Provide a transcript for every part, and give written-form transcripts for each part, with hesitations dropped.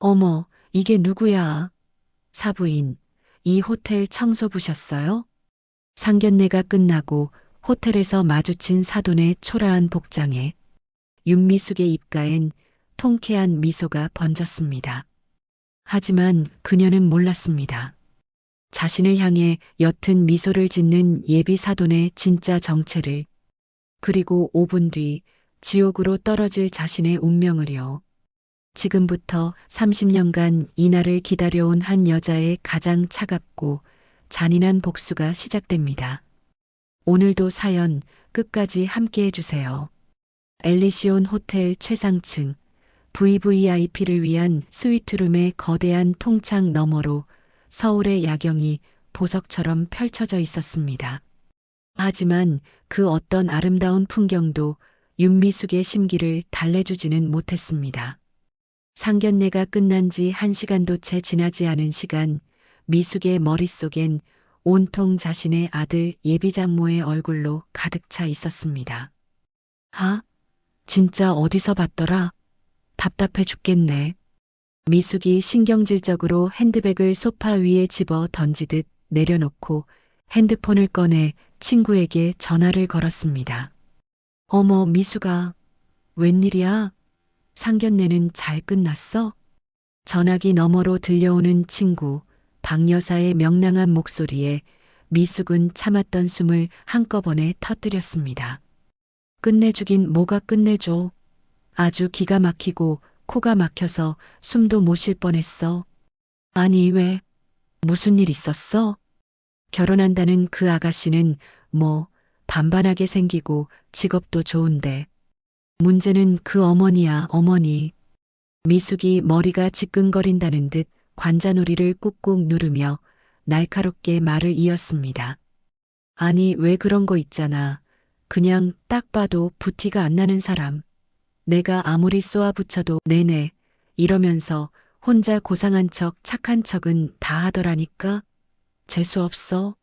어머, 이게 누구야? 사부인, 이 호텔 청소부셨어요? 상견례가 끝나고 호텔에서 마주친 사돈의 초라한 복장에 윤미숙의 입가엔 통쾌한 미소가 번졌습니다. 하지만 그녀는 몰랐습니다. 자신을 향해 옅은 미소를 짓는 예비 사돈의 진짜 정체를, 그리고 5분 뒤 지옥으로 떨어질 자신의 운명을요. 지금부터 30년간 이날을 기다려온 한 여자의 가장 차갑고 잔인한 복수가 시작됩니다. 오늘도 사연 끝까지 함께 해주세요. 엘리시온 호텔 최상층 VVIP를 위한 스위트룸의 거대한 통창 너머로 서울의 야경이 보석처럼 펼쳐져 있었습니다. 하지만 그 어떤 아름다운 풍경도 윤미숙의 심기를 달래주지는 못했습니다. 상견례가 끝난 지 1시간도 채 지나지 않은 시간, 미숙의 머릿속엔 온통 자신의 아들 예비장모의 얼굴로 가득 차 있었습니다. 아, 진짜 어디서 봤더라? 답답해 죽겠네. 미숙이 신경질적으로 핸드백을 소파 위에 집어 던지듯 내려놓고 핸드폰을 꺼내 친구에게 전화를 걸었습니다. 어머, 미숙아. 웬일이야? 상견례는 잘 끝났어? 전화기 너머로 들려오는 친구, 박 여사의 명랑한 목소리에 미숙은 참았던 숨을 한꺼번에 터뜨렸습니다. 끝내주긴 뭐가 끝내줘. 아주 기가 막히고 코가 막혀서 숨도 못 쉴 뻔했어. 아니 왜? 무슨 일 있었어? 결혼한다는 그 아가씨는 뭐 반반하게 생기고 직업도 좋은데. 문제는 그 어머니야, 어머니. 미숙이 머리가 지끈거린다는 듯 관자놀이를 꾹꾹 누르며 날카롭게 말을 이었습니다. 아니 왜 그런 거 있잖아. 그냥 딱 봐도 부티가 안 나는 사람. 내가 아무리 쏘아붙여도 네네 이러면서 혼자 고상한 척 착한 척은 다 하더라니까. 재수없어.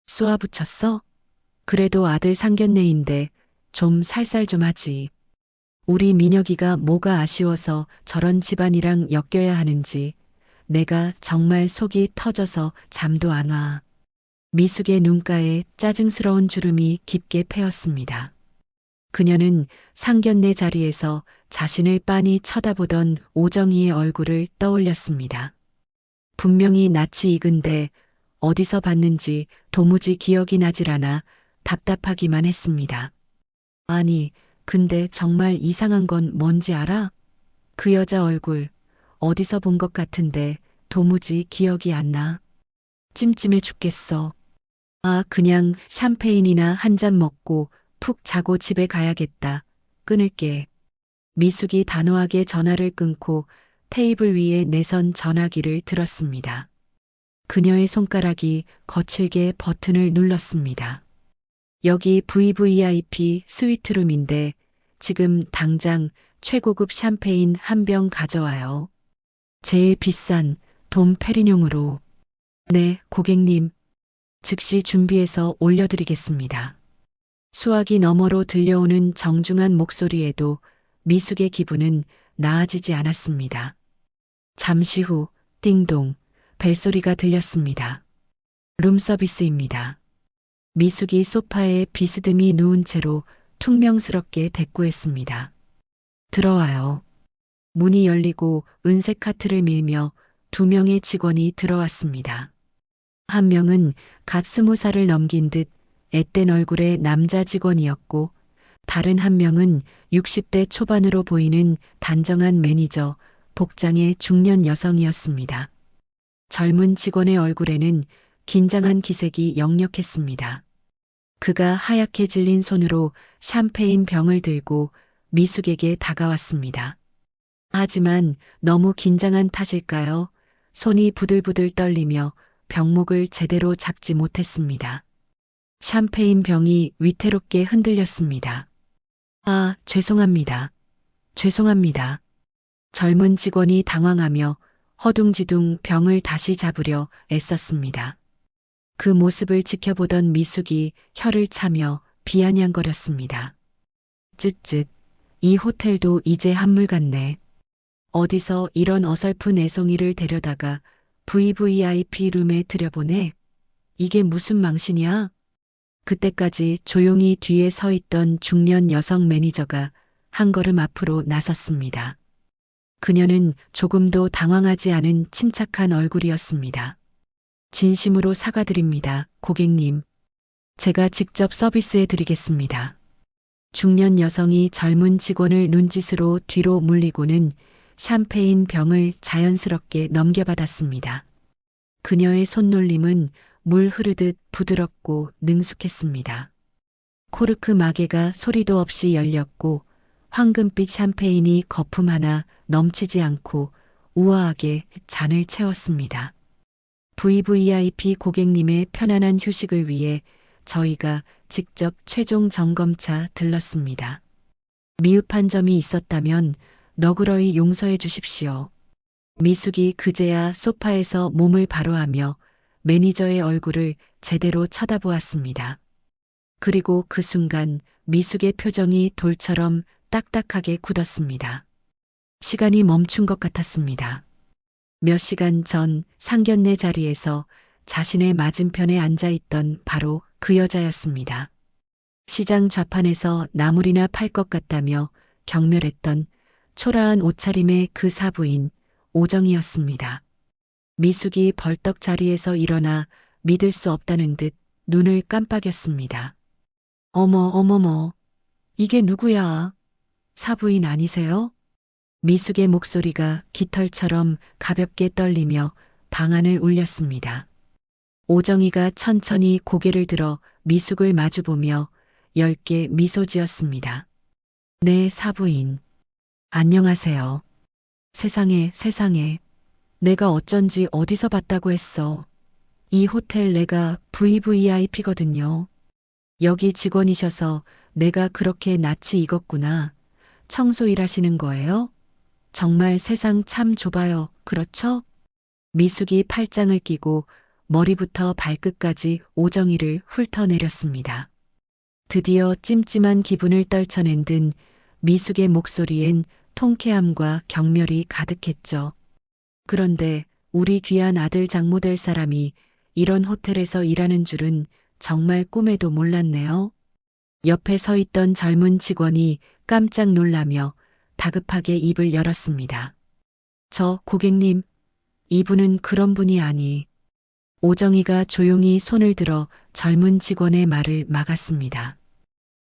쏘아붙였어? 그래도 아들 상견례인데 좀 살살 좀 하지. 우리 민혁이가 뭐가 아쉬워서 저런 집안이랑 엮여야 하는지 내가 정말 속이 터져서 잠도 안 와. 미숙의 눈가에 짜증스러운 주름이 깊게 패였습니다. 그녀는 상견례 자리에서 자신을 빤히 쳐다보던 오정희의 얼굴을 떠올렸습니다. 분명히 낯이 익은데 어디서 봤는지 도무지 기억이 나질 않아 답답하기만 했습니다. 아니, 근데 정말 이상한 건 뭔지 알아? 그 여자 얼굴 어디서 본 것 같은데 도무지 기억이 안 나. 찜찜해 죽겠어. 아, 그냥 샴페인이나 한 잔 먹고 푹 자고 집에 가야겠다. 끊을게. 미숙이 단호하게 전화를 끊고 테이블 위에 내선 전화기를 들었습니다. 그녀의 손가락이 거칠게 버튼을 눌렀습니다. 여기 VVIP 스위트룸인데 지금 당장 최고급 샴페인 한 병 가져와요. 제일 비싼 돔 페리뇽으로. 네, 고객님. 즉시 준비해서 올려드리겠습니다. 수화기 너머로 들려오는 정중한 목소리에도 미숙의 기분은 나아지지 않았습니다. 잠시 후 띵동 벨소리가 들렸습니다. 룸서비스입니다. 미숙이 소파에 비스듬히 누운 채로 퉁명스럽게 대꾸했습니다. 들어와요. 문이 열리고 은색 카트를 밀며 2명의 직원이 들어왔습니다. 한 명은 갓 20살을 넘긴 듯 앳된 얼굴의 남자 직원이었고 다른 한 명은 60대 초반으로 보이는 단정한 매니저, 복장의 중년 여성이었습니다. 젊은 직원의 얼굴에는 긴장한 기색이 역력했습니다. 그가 하얗게 질린 손으로 샴페인 병을 들고 미숙에게 다가왔습니다. 하지만 너무 긴장한 탓일까요? 손이 부들부들 떨리며 병목을 제대로 잡지 못했습니다. 샴페인 병이 위태롭게 흔들렸습니다. 아, 죄송합니다. 죄송합니다. 젊은 직원이 당황하며 허둥지둥 병을 다시 잡으려 애썼습니다. 그 모습을 지켜보던 미숙이 혀를 차며 비아냥거렸습니다. 쯧쯧, 이 호텔도 이제 한물 같네. 어디서 이런 어설픈 애송이를 데려다가 VVIP 룸에 들여보내? 이게 무슨 망신이야? 그때까지 조용히 뒤에 서 있던 중년 여성 매니저가 한 걸음 앞으로 나섰습니다. 그녀는 조금도 당황하지 않은 침착한 얼굴이었습니다. 진심으로 사과드립니다, 고객님. 제가 직접 서비스해 드리겠습니다. 중년 여성이 젊은 직원을 눈짓으로 뒤로 물리고는 샴페인 병을 자연스럽게 넘겨받았습니다. 그녀의 손놀림은 물 흐르듯 부드럽고 능숙했습니다. 코르크 마개가 소리도 없이 열렸고 황금빛 샴페인이 거품 하나 넘치지 않고 우아하게 잔을 채웠습니다. VVIP 고객님의 편안한 휴식을 위해 저희가 직접 최종 점검차 들렀습니다. 미흡한 점이 있었다면 너그러이 용서해 주십시오. 미숙이 그제야 소파에서 몸을 바로하며 매니저의 얼굴을 제대로 쳐다보았습니다. 그리고 그 순간 미숙의 표정이 돌처럼 딱딱하게 굳었습니다. 시간이 멈춘 것 같았습니다. 몇 시간 전 상견례 자리에서 자신의 맞은편에 앉아있던 바로 그 여자였습니다. 시장 좌판에서 나물이나 팔 것 같다며 경멸했던 초라한 옷차림의 그 사부인 오정이었습니다. 미숙이 벌떡 자리에서 일어나 믿을 수 없다는 듯 눈을 깜빡였습니다. 어머머, 이게 누구야? 사부인 아니세요? 미숙의 목소리가 깃털처럼 가볍게 떨리며 방안을 울렸습니다. 오정이가 천천히 고개를 들어 미숙을 마주보며 엷게 미소 지었습니다. 네, 사부인. 안녕하세요. 세상에. 내가 어쩐지 어디서 봤다고 했어. 이 호텔 내가 VVIP거든요. 여기 직원이셔서 내가 그렇게 낯이 익었구나. 청소 일하시는 거예요? 정말 세상 참 좁아요. 그렇죠? 미숙이 팔짱을 끼고 머리부터 발끝까지 오정이를 훑어내렸습니다. 드디어 찜찜한 기분을 떨쳐낸 듯 미숙의 목소리엔 통쾌함과 경멸이 가득했죠. 그런데 우리 귀한 아들 장모 될 사람이 이런 호텔에서 일하는 줄은 정말 꿈에도 몰랐네요. 옆에 서 있던 젊은 직원이 깜짝 놀라며 다급하게 입을 열었습니다. 저 고객님, 이분은 그런 분이 아니. 오정이가 조용히 손을 들어 젊은 직원의 말을 막았습니다.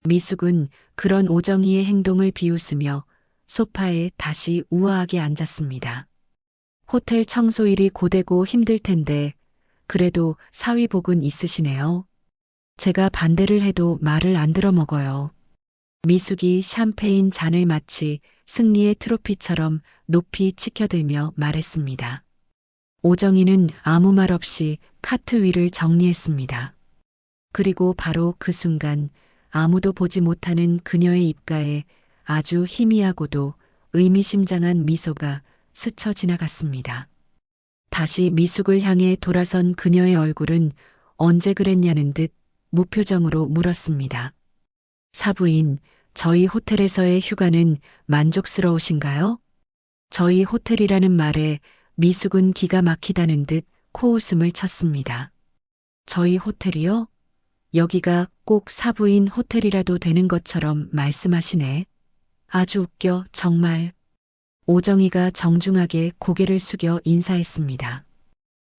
미숙은 그런 오정이의 행동을 비웃으며 소파에 다시 우아하게 앉았습니다. 호텔 청소일이 고되고 힘들 텐데 그래도 사위복은 있으시네요. 제가 반대를 해도 말을 안 들어 먹어요. 미숙이 샴페인 잔을 마치 승리의 트로피처럼 높이 치켜들며 말했습니다. 오정이는 아무 말 없이 카트 위를 정리했습니다. 그리고 바로 그 순간 아무도 보지 못하는 그녀의 입가에 아주 희미하고도 의미심장한 미소가 스쳐 지나갔습니다. 다시 미숙을 향해 돌아선 그녀의 얼굴은 언제 그랬냐는 듯 무표정으로 물었습니다. 사부인, 저희 호텔에서의 휴가는 만족스러우신가요? 저희 호텔이라는 말에 미숙은 기가 막히다는 듯 코웃음을 쳤습니다. 저희 호텔이요? 여기가 꼭 사부인 호텔이라도 되는 것처럼 말씀하시네. 아주 웃겨, 정말. 오정이가 정중하게 고개를 숙여 인사했습니다.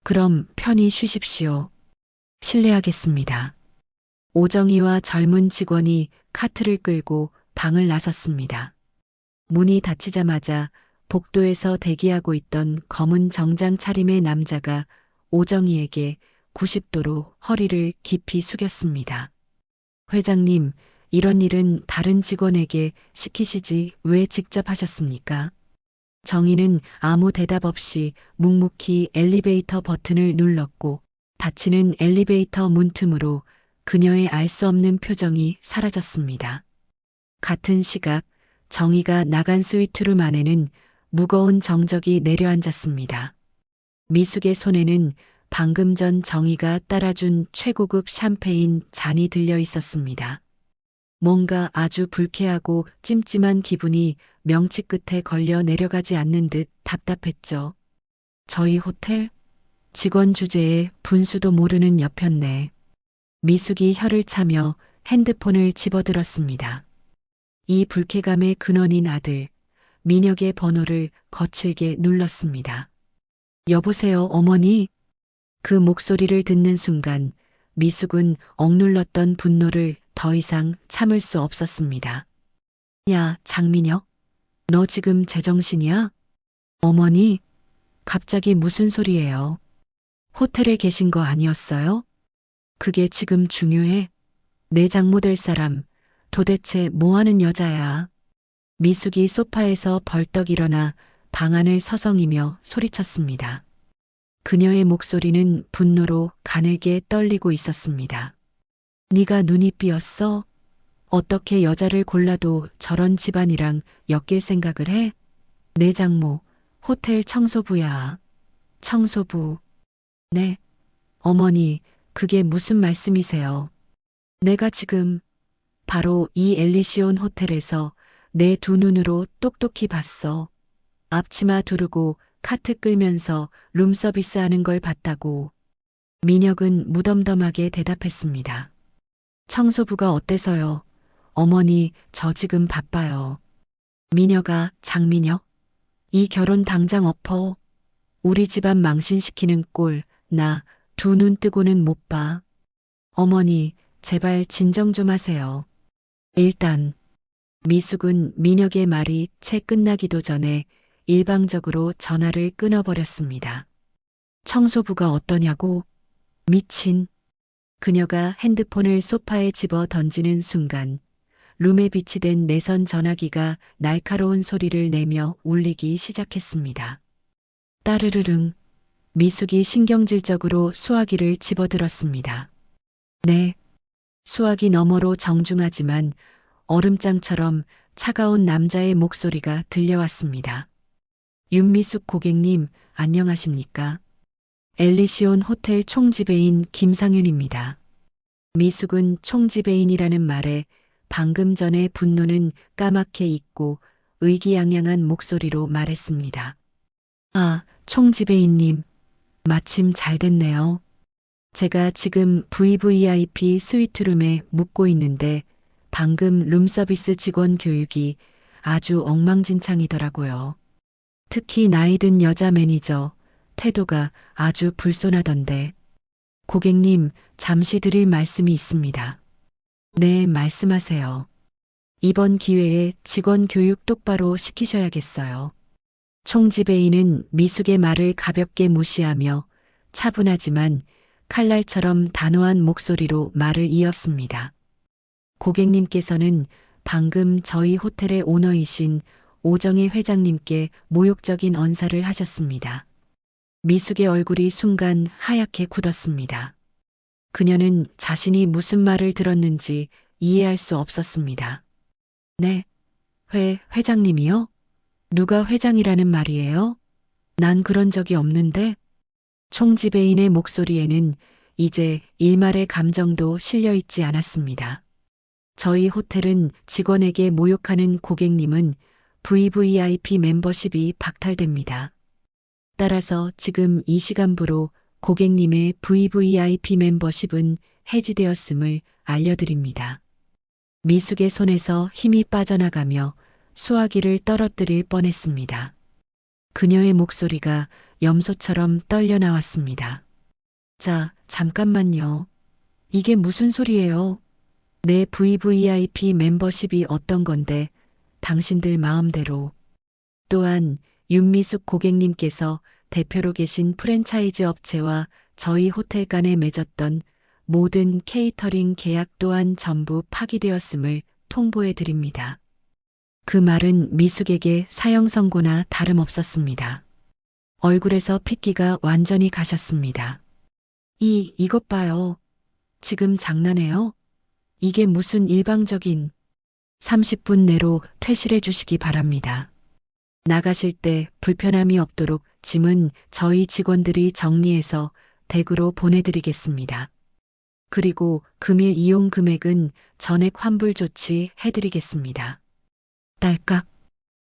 그럼 편히 쉬십시오. 실례하겠습니다. 오정이와 젊은 직원이 카트를 끌고 방을 나섰습니다. 문이 닫히자마자 복도에서 대기하고 있던 검은 정장 차림의 남자가 오정이에게 90도로 허리를 깊이 숙였습니다. 회장님, 이런 일은 다른 직원에게 시키시지 왜 직접 하셨습니까? 정희는 아무 대답 없이 묵묵히 엘리베이터 버튼을 눌렀고 닫히는 엘리베이터 문틈으로 그녀의 알 수 없는 표정이 사라졌습니다. 같은 시각 정희가 나간 스위트룸 안에는 무거운 정적이 내려앉았습니다. 미숙의 손에는 방금 전 정희가 따라준 최고급 샴페인 잔이 들려 있었습니다. 뭔가 아주 불쾌하고 찜찜한 기분이 명치 끝에 걸려 내려가지 않는 듯 답답했죠. 저희 호텔? 직원 주제에 분수도 모르는 여편네. 미숙이 혀를 차며 핸드폰을 집어들었습니다. 이 불쾌감의 근원인 아들, 민혁의 번호를 거칠게 눌렀습니다. 여보세요, 어머니? 그 목소리를 듣는 순간 미숙은 억눌렀던 분노를 더 이상 참을 수 없었습니다. 야, 장민혁, 너 지금 제정신이야? 어머니, 갑자기 무슨 소리예요? 호텔에 계신 거 아니었어요? 그게 지금 중요해? 내 장모 될 사람, 도대체 뭐 하는 여자야? 미숙이 소파에서 벌떡 일어나 방안을 서성이며 소리쳤습니다. 그녀의 목소리는 분노로 가늘게 떨리고 있었습니다. 네가 눈이 삐었어? 어떻게 여자를 골라도 저런 집안이랑 엮일 생각을 해? 내 장모, 호텔 청소부야. 청소부. 네. 어머니, 그게 무슨 말씀이세요? 내가 지금 바로 이 엘리시온 호텔에서 내 두 눈으로 똑똑히 봤어. 앞치마 두르고 카트 끌면서 룸서비스 하는 걸 봤다고. 민혁은 무덤덤하게 대답했습니다. 청소부가 어때서요? 어머니, 저 지금 바빠요. 민혁아, 장민혁. 이 결혼 당장 엎어. 우리 집안 망신시키는 꼴, 나 두 눈 뜨고는 못 봐. 어머니, 제발 진정 좀 하세요. 일단, 미숙은 민혁의 말이 채 끝나기도 전에 일방적으로 전화를 끊어버렸습니다. 청소부가 어떠냐고? 미친. 그녀가 핸드폰을 소파에 집어 던지는 순간 룸에 비치된 내선 전화기가 날카로운 소리를 내며 울리기 시작했습니다. 따르르릉. 미숙이 신경질적으로 수화기를 집어들었습니다. 네. 수화기 너머로 정중하지만 얼음장처럼 차가운 남자의 목소리가 들려왔습니다. 윤미숙 고객님, 안녕하십니까? 엘리시온 호텔 총지배인 김상윤입니다. 미숙은 총지배인이라는 말에 방금 전의 분노는 까맣게 잊고 의기양양한 목소리로 말했습니다. 아, 총지배인님, 마침 잘 됐네요. 제가 지금 VVIP 스위트룸에 묵고 있는데 방금 룸서비스 직원 교육이 아주 엉망진창이더라고요. 특히 나이 든 여자 매니저, 태도가 아주 불손하던데. 고객님, 잠시 드릴 말씀이 있습니다. 네, 말씀하세요. 이번 기회에 직원 교육 똑바로 시키셔야겠어요. 총지배인은 미숙의 말을 가볍게 무시하며 차분하지만 칼날처럼 단호한 목소리로 말을 이었습니다. 고객님께서는 방금 저희 호텔의 오너이신 오정희 회장님께 모욕적인 언사를 하셨습니다. 미숙의 얼굴이 순간 하얗게 굳었습니다. 그녀는 자신이 무슨 말을 들었는지 이해할 수 없었습니다. 네, 회장님이요? 누가 회장이라는 말이에요? 난 그런 적이 없는데? 총지배인의 목소리에는 이제 일말의 감정도 실려 있지 않았습니다. 저희 호텔은 직원에게 모욕하는 고객님은 VVIP 멤버십이 박탈됩니다. 따라서 지금 이 시간부로 고객님의 VVIP 멤버십은 해지되었음을 알려드립니다. 미숙의 손에서 힘이 빠져나가며 수화기를 떨어뜨릴 뻔했습니다. 그녀의 목소리가 염소처럼 떨려 나왔습니다. 자, 잠깐만요. 이게 무슨 소리예요? 내 VVIP 멤버십이 어떤 건데 당신들 마음대로. 또한 윤미숙 고객님께서 대표로 계신 프랜차이즈 업체와 저희 호텔 간에 맺었던 모든 케이터링 계약 또한 전부 파기되었음을 통보해 드립니다. 그 말은 미숙에게 사형 선고나 다름없었습니다. 얼굴에서 핏기가 완전히 가셨습니다. 이것 봐요. 지금 장난해요? 이게 무슨 일방적인 30분 내로 퇴실해 주시기 바랍니다. 나가실 때 불편함이 없도록 짐은 저희 직원들이 정리해서 댁으로 보내드리겠습니다. 그리고 금일 이용 금액은 전액 환불 조치 해드리겠습니다. 딸깍.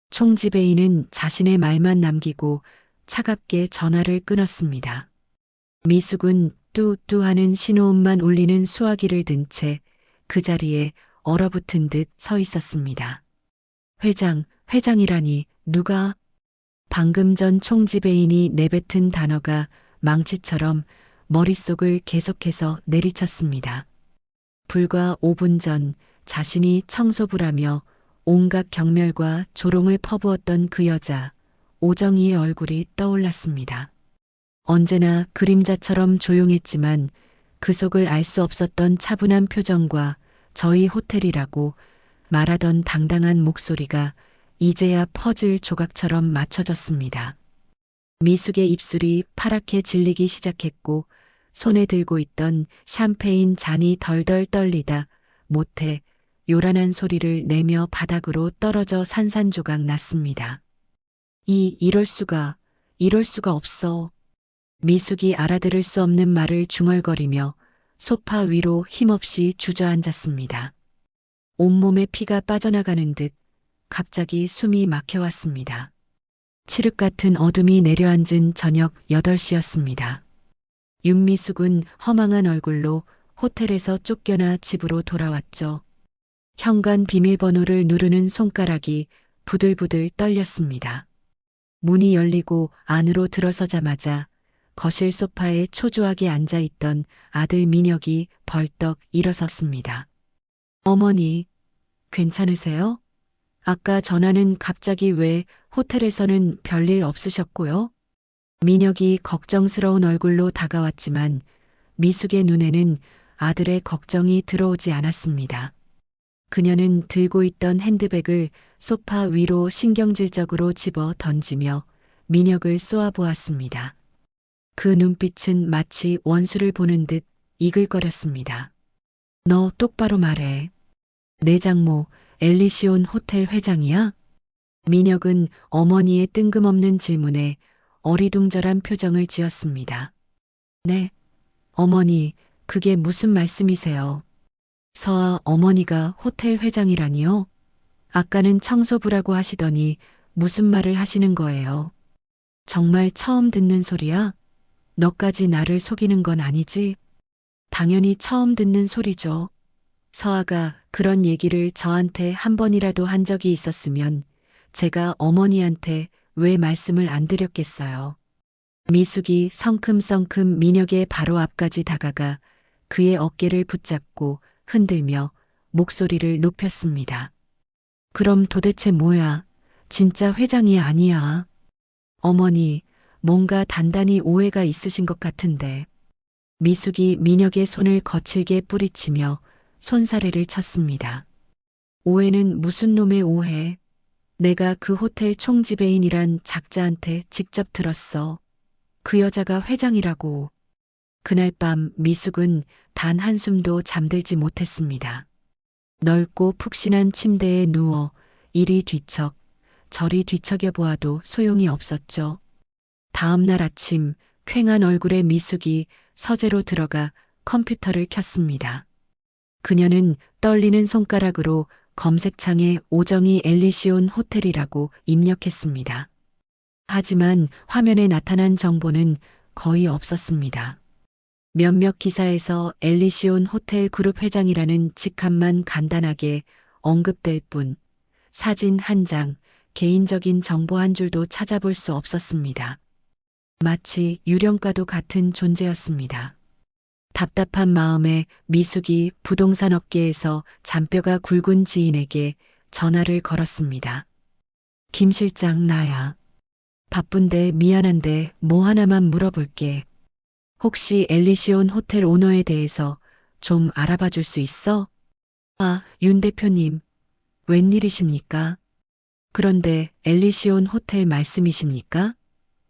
총지배인은 자신의 말만 남기고 차갑게 전화를 끊었습니다. 미숙은 뚜뚜 하는 신호음만 울리는 수화기를 든 채 그 자리에 얼어붙은 듯 서 있었습니다. 회장이라니 누가? 방금 전 총지배인이 내뱉은 단어가 망치처럼 머릿속을 계속해서 내리쳤습니다. 불과 5분 전 자신이 청소부라며 온갖 경멸과 조롱을 퍼부었던 그 여자, 오정희의 얼굴이 떠올랐습니다. 언제나 그림자처럼 조용했지만 그 속을 알 수 없었던 차분한 표정과 저희 호텔이라고 말하던 당당한 목소리가 이제야 퍼즐 조각처럼 맞춰졌습니다. 미숙의 입술이 파랗게 질리기 시작했고 손에 들고 있던 샴페인 잔이 덜덜 떨리다 못해 요란한 소리를 내며 바닥으로 떨어져 산산조각 났습니다. 이럴 수가 없어. 미숙이 알아들을 수 없는 말을 중얼거리며 소파 위로 힘없이 주저앉았습니다. 온몸에 피가 빠져나가는 듯 갑자기 숨이 막혀왔습니다. 칠흑 같은 어둠이 내려앉은 저녁 8시였습니다. 윤미숙은 허망한 얼굴로 호텔에서 쫓겨나 집으로 돌아왔죠. 현관 비밀번호를 누르는 손가락이 부들부들 떨렸습니다. 문이 열리고 안으로 들어서자마자 거실 소파에 초조하게 앉아있던 아들 민혁이 벌떡 일어섰습니다. 어머니, 괜찮으세요? 아까 전화는 갑자기 왜 호텔에서는 별일 없으셨고요? 민혁이 걱정스러운 얼굴로 다가왔지만 미숙의 눈에는 아들의 걱정이 들어오지 않았습니다. 그녀는 들고 있던 핸드백을 소파 위로 신경질적으로 집어 던지며 민혁을 쏘아보았습니다. 그 눈빛은 마치 원수를 보는 듯 이글거렸습니다. 너 똑바로 말해. 내 장모 엘리시온 호텔 회장이야? 민혁은 어머니의 뜬금없는 질문에 어리둥절한 표정을 지었습니다. 네, 어머니, 그게 무슨 말씀이세요? 서아 어머니가 호텔 회장이라니요? 아까는 청소부라고 하시더니 무슨 말을 하시는 거예요? 정말 처음 듣는 소리야? 너까지 나를 속이는 건 아니지? 당연히 처음 듣는 소리죠. 서아가 그런 얘기를 저한테 한 번이라도 한 적이 있었으면 제가 어머니한테 왜 말씀을 안 드렸겠어요. 미숙이 성큼성큼 민혁의 바로 앞까지 다가가 그의 어깨를 붙잡고 흔들며 목소리를 높였습니다. 그럼 도대체 뭐야? 진짜 회장이 아니야. 어머니, 뭔가 단단히 오해가 있으신 것 같은데. 미숙이 민혁의 손을 거칠게 뿌리치며 손사래를 쳤습니다. 오해는 무슨 놈의 오해? 내가 그 호텔 총지배인이란 작자한테 직접 들었어. 그 여자가 회장이라고. 그날 밤 미숙은 단 한숨도 잠들지 못했습니다. 넓고 푹신한 침대에 누워 이리 뒤척 저리 뒤척여 보아도 소용이 없었죠. 다음 날 아침 퀭한 얼굴의 미숙이 서재로 들어가 컴퓨터를 켰습니다. 그녀는 떨리는 손가락으로 검색창에 오정희 엘리시온 호텔이라고 입력했습니다. 하지만 화면에 나타난 정보는 거의 없었습니다. 몇몇 기사에서 엘리시온 호텔 그룹 회장이라는 직함만 간단하게 언급될 뿐 사진 한 장, 개인적인 정보 한 줄도 찾아볼 수 없었습니다. 마치 유령과도 같은 존재였습니다. 답답한 마음에 미숙이 부동산 업계에서 잔뼈가 굵은 지인에게 전화를 걸었습니다. 김 실장 나야. 바쁜데 미안한데 뭐 하나만 물어볼게. 혹시 엘리시온 호텔 오너에 대해서 좀 알아봐 줄 수 있어? 아, 윤 대표님. 웬일이십니까? 그런데 엘리시온 호텔 말씀이십니까?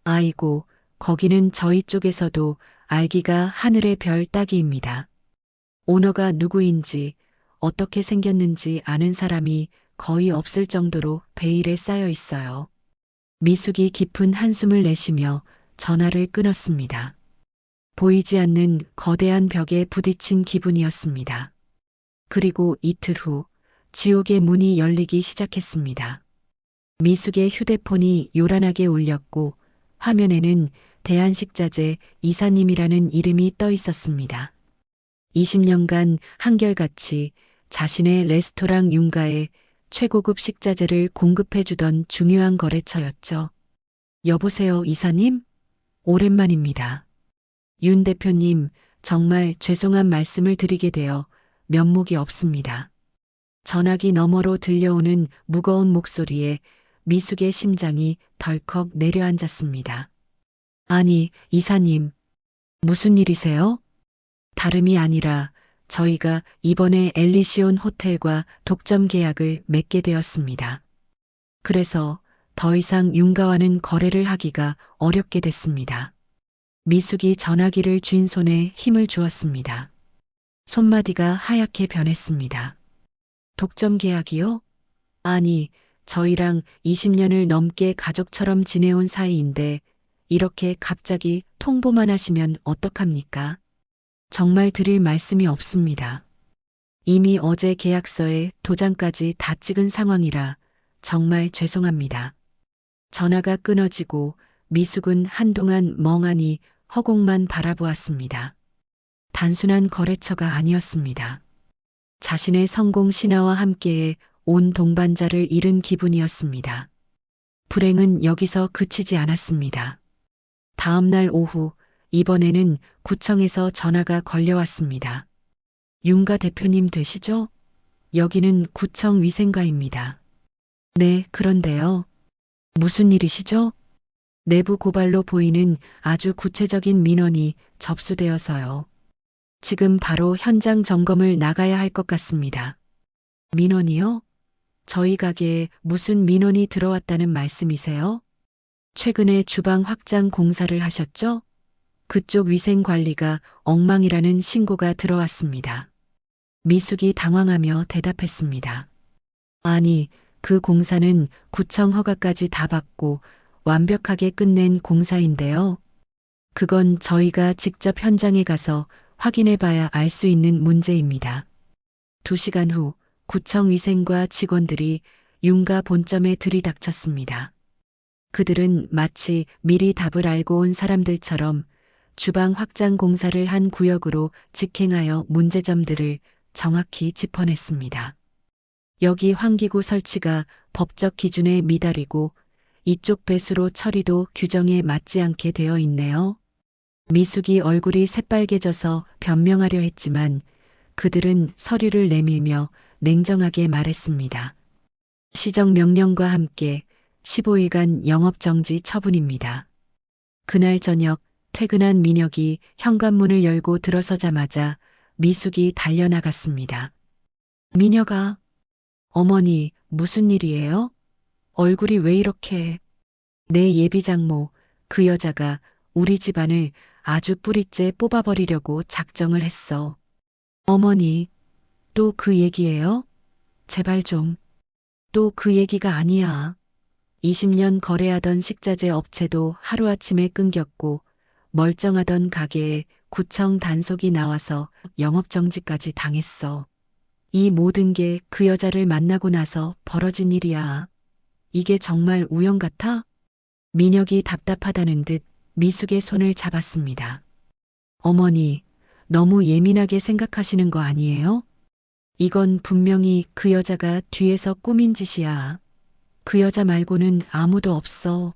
아이고, 거기는 저희 쪽에서도 알기가 하늘의 별 따기입니다. 오너가 누구인지 어떻게 생겼는지 아는 사람이 거의 없을 정도로 베일에 쌓여 있어요. 미숙이 깊은 한숨을 내쉬며 전화를 끊었습니다. 보이지 않는 거대한 벽에 부딪힌 기분이었습니다. 그리고 이틀 후 지옥의 문이 열리기 시작했습니다. 미숙의 휴대폰이 요란하게 울렸고 화면에는 대한식자재 이사님이라는 이름이 떠 있었습니다. 20년간 한결같이 자신의 레스토랑 윤가에 최고급 식자재를 공급해주던 중요한 거래처였죠. 여보세요, 이사님? 오랜만입니다. 윤 대표님, 정말 죄송한 말씀을 드리게 되어 면목이 없습니다. 전화기 너머로 들려오는 무거운 목소리에 미숙의 심장이 덜컥 내려앉았습니다. 아니, 이사님, 무슨 일이세요? 다름이 아니라 저희가 이번에 엘리시온 호텔과 독점 계약을 맺게 되었습니다. 그래서 더 이상 윤가와는 거래를 하기가 어렵게 됐습니다. 미숙이 전화기를 쥔 손에 힘을 주었습니다. 손마디가 하얗게 변했습니다. 독점 계약이요? 아니, 저희랑 20년을 넘게 가족처럼 지내온 사이인데 이렇게 갑자기 통보만 하시면 어떡합니까? 정말 드릴 말씀이 없습니다. 이미 어제 계약서에 도장까지 다 찍은 상황이라 정말 죄송합니다. 전화가 끊어지고 미숙은 한동안 멍하니 허공만 바라보았습니다. 단순한 거래처가 아니었습니다. 자신의 성공 신화와 함께에 온 동반자를 잃은 기분이었습니다. 불행은 여기서 그치지 않았습니다. 다음 날 오후, 이번에는 구청에서 전화가 걸려왔습니다. 윤가 대표님 되시죠? 여기는 구청 위생과입니다. 네, 그런데요. 무슨 일이시죠? 내부 고발로 보이는 아주 구체적인 민원이 접수되어서요. 지금 바로 현장 점검을 나가야 할 것 같습니다. 민원이요? 저희 가게에 무슨 민원이 들어왔다는 말씀이세요? 최근에 주방 확장 공사를 하셨죠? 그쪽 위생 관리가 엉망이라는 신고가 들어왔습니다. 미숙이 당황하며 대답했습니다. 아니, 그 공사는 구청 허가까지 다 받고 완벽하게 끝낸 공사인데요. 그건 저희가 직접 현장에 가서 확인해 봐야 알 수 있는 문제입니다. 2시간 후 구청 위생과 직원들이 윤가 본점에 들이닥쳤습니다. 그들은 마치 미리 답을 알고 온 사람들처럼 주방 확장 공사를 한 구역으로 직행하여 문제점들을 정확히 짚어냈습니다. 여기 환기구 설치가 법적 기준에 미달이고 이쪽 배수로 처리도 규정에 맞지 않게 되어 있네요. 미숙이 얼굴이 새빨개져서 변명하려 했지만 그들은 서류를 내밀며 냉정하게 말했습니다. 시정 명령과 함께 15일간 영업정지 처분입니다. 그날 저녁 퇴근한 민혁이 현관문을 열고 들어서자마자 미숙이 달려나갔습니다. 민혁아, 어머니 무슨 일이에요? 얼굴이 왜 이렇게... 내 예비 장모, 그 여자가 우리 집안을 아주 뿌리째 뽑아버리려고 작정을 했어. 어머니, 또 그 얘기예요? 제발 좀. 또 그 얘기가 아니야. 20년 거래하던 식자재 업체도 하루아침에 끊겼고 멀쩡하던 가게에 구청 단속이 나와서 영업정지까지 당했어. 이 모든 게 그 여자를 만나고 나서 벌어진 일이야. 이게 정말 우연 같아? 민혁이 답답하다는 듯 미숙의 손을 잡았습니다. 어머니, 너무 예민하게 생각하시는 거 아니에요? 이건 분명히 그 여자가 뒤에서 꾸민 짓이야. 그 여자 말고는 아무도 없어.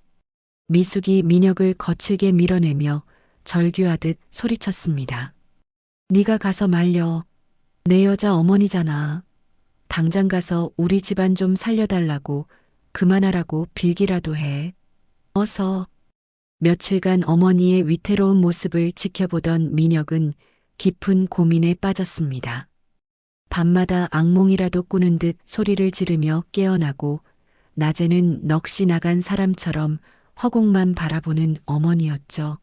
미숙이 민혁을 거칠게 밀어내며 절규하듯 소리쳤습니다. 네가 가서 말려. 내 여자 어머니잖아. 당장 가서 우리 집안 좀 살려달라고 그만하라고 빌기라도 해. 어서. 며칠간 어머니의 위태로운 모습을 지켜보던 민혁은 깊은 고민에 빠졌습니다. 밤마다 악몽이라도 꾸는 듯 소리를 지르며 깨어나고 낮에는 넋이 나간 사람처럼 허공만 바라보는 어머니였죠.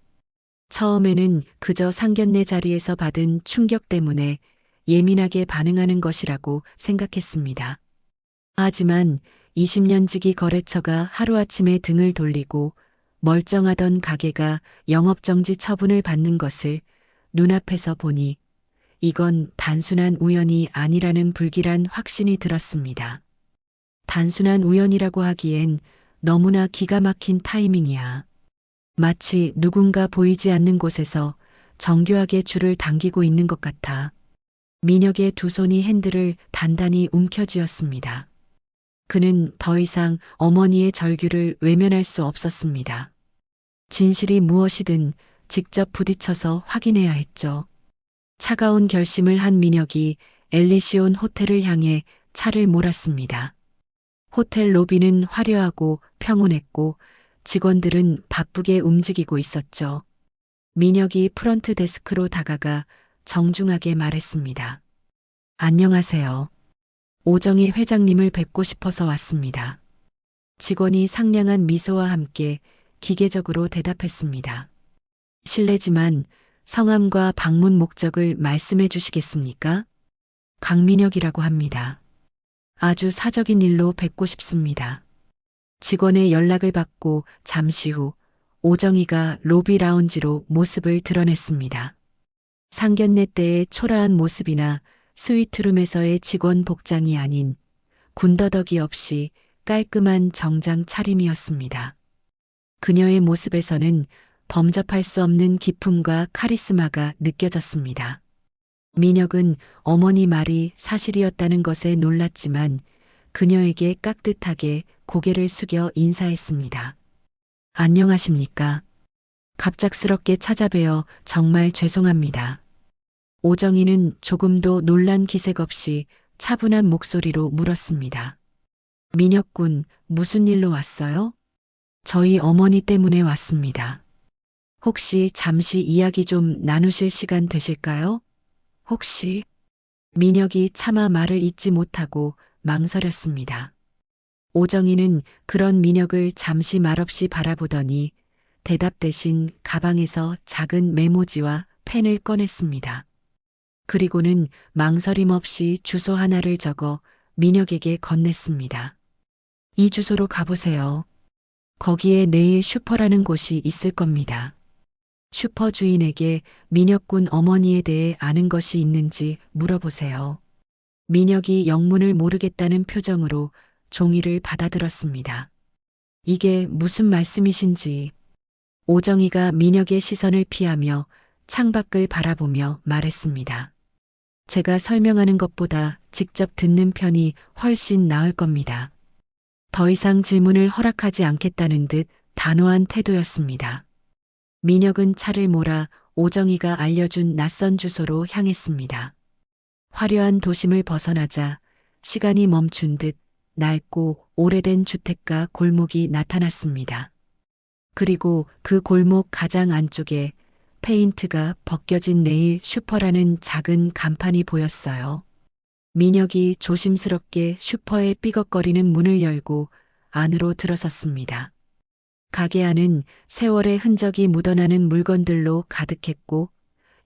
처음에는 그저 상견례 자리에서 받은 충격 때문에 예민하게 반응하는 것이라고 생각했습니다. 하지만 20년 지기 거래처가 하루아침에 등을 돌리고 멀쩡하던 가게가 영업정지 처분을 받는 것을 눈앞에서 보니 이건 단순한 우연이 아니라는 불길한 확신이 들었습니다. 단순한 우연이라고 하기엔 너무나 기가 막힌 타이밍이야. 마치 누군가 보이지 않는 곳에서 정교하게 줄을 당기고 있는 것 같아. 민혁의 두 손이 핸들을 단단히 움켜쥐었습니다. 그는 더 이상 어머니의 절규를 외면할 수 없었습니다. 진실이 무엇이든 직접 부딪혀서 확인해야 했죠. 차가운 결심을 한 민혁이 엘리시온 호텔을 향해 차를 몰았습니다. 호텔 로비는 화려하고 평온했고 직원들은 바쁘게 움직이고 있었죠. 민혁이 프런트 데스크로 다가가 정중하게 말했습니다. 안녕하세요. 오정희 회장님을 뵙고 싶어서 왔습니다. 직원이 상냥한 미소와 함께 기계적으로 대답했습니다. 실례지만 성함과 방문 목적을 말씀해 주시겠습니까? 강민혁이라고 합니다. 아주 사적인 일로 뵙고 싶습니다. 직원의 연락을 받고 잠시 후 오정희가 로비 라운지로 모습을 드러냈습니다. 상견례 때의 초라한 모습이나 스위트룸에서의 직원 복장이 아닌 군더더기 없이 깔끔한 정장 차림이었습니다. 그녀의 모습에서는 범접할 수 없는 기품과 카리스마가 느껴졌습니다. 민혁은 어머니 말이 사실이었다는 것에 놀랐지만 그녀에게 깍듯하게 고개를 숙여 인사했습니다. 안녕하십니까? 갑작스럽게 찾아뵈어 정말 죄송합니다. 오정희는 조금도 놀란 기색 없이 차분한 목소리로 물었습니다. 민혁군, 무슨 일로 왔어요? 저희 어머니 때문에 왔습니다. 혹시 잠시 이야기 좀 나누실 시간 되실까요? 혹시? 민혁이 차마 말을 잇지 못하고 망설였습니다. 오정희는 그런 민혁을 잠시 말없이 바라보더니 대답 대신 가방에서 작은 메모지와 펜을 꺼냈습니다. 그리고는 망설임 없이 주소 하나를 적어 민혁에게 건넸습니다. 이 주소로 가보세요. 거기에 내일 슈퍼라는 곳이 있을 겁니다. 슈퍼 주인에게 민혁군 어머니에 대해 아는 것이 있는지 물어보세요. 민혁이 영문을 모르겠다는 표정으로 종이를 받아들었습니다. 이게 무슨 말씀이신지. 오정희가 민혁의 시선을 피하며 창밖을 바라보며 말했습니다. 제가 설명하는 것보다 직접 듣는 편이 훨씬 나을 겁니다. 더 이상 질문을 허락하지 않겠다는 듯 단호한 태도였습니다. 민혁은 차를 몰아 오정희가 알려준 낯선 주소로 향했습니다. 화려한 도심을 벗어나자 시간이 멈춘 듯 낡고 오래된 주택가 골목이 나타났습니다. 그리고 그 골목 가장 안쪽에 페인트가 벗겨진 네일 슈퍼라는 작은 간판이 보였어요. 민혁이 조심스럽게 슈퍼의 삐걱거리는 문을 열고 안으로 들어섰습니다. 가게 안은 세월의 흔적이 묻어나는 물건들로 가득했고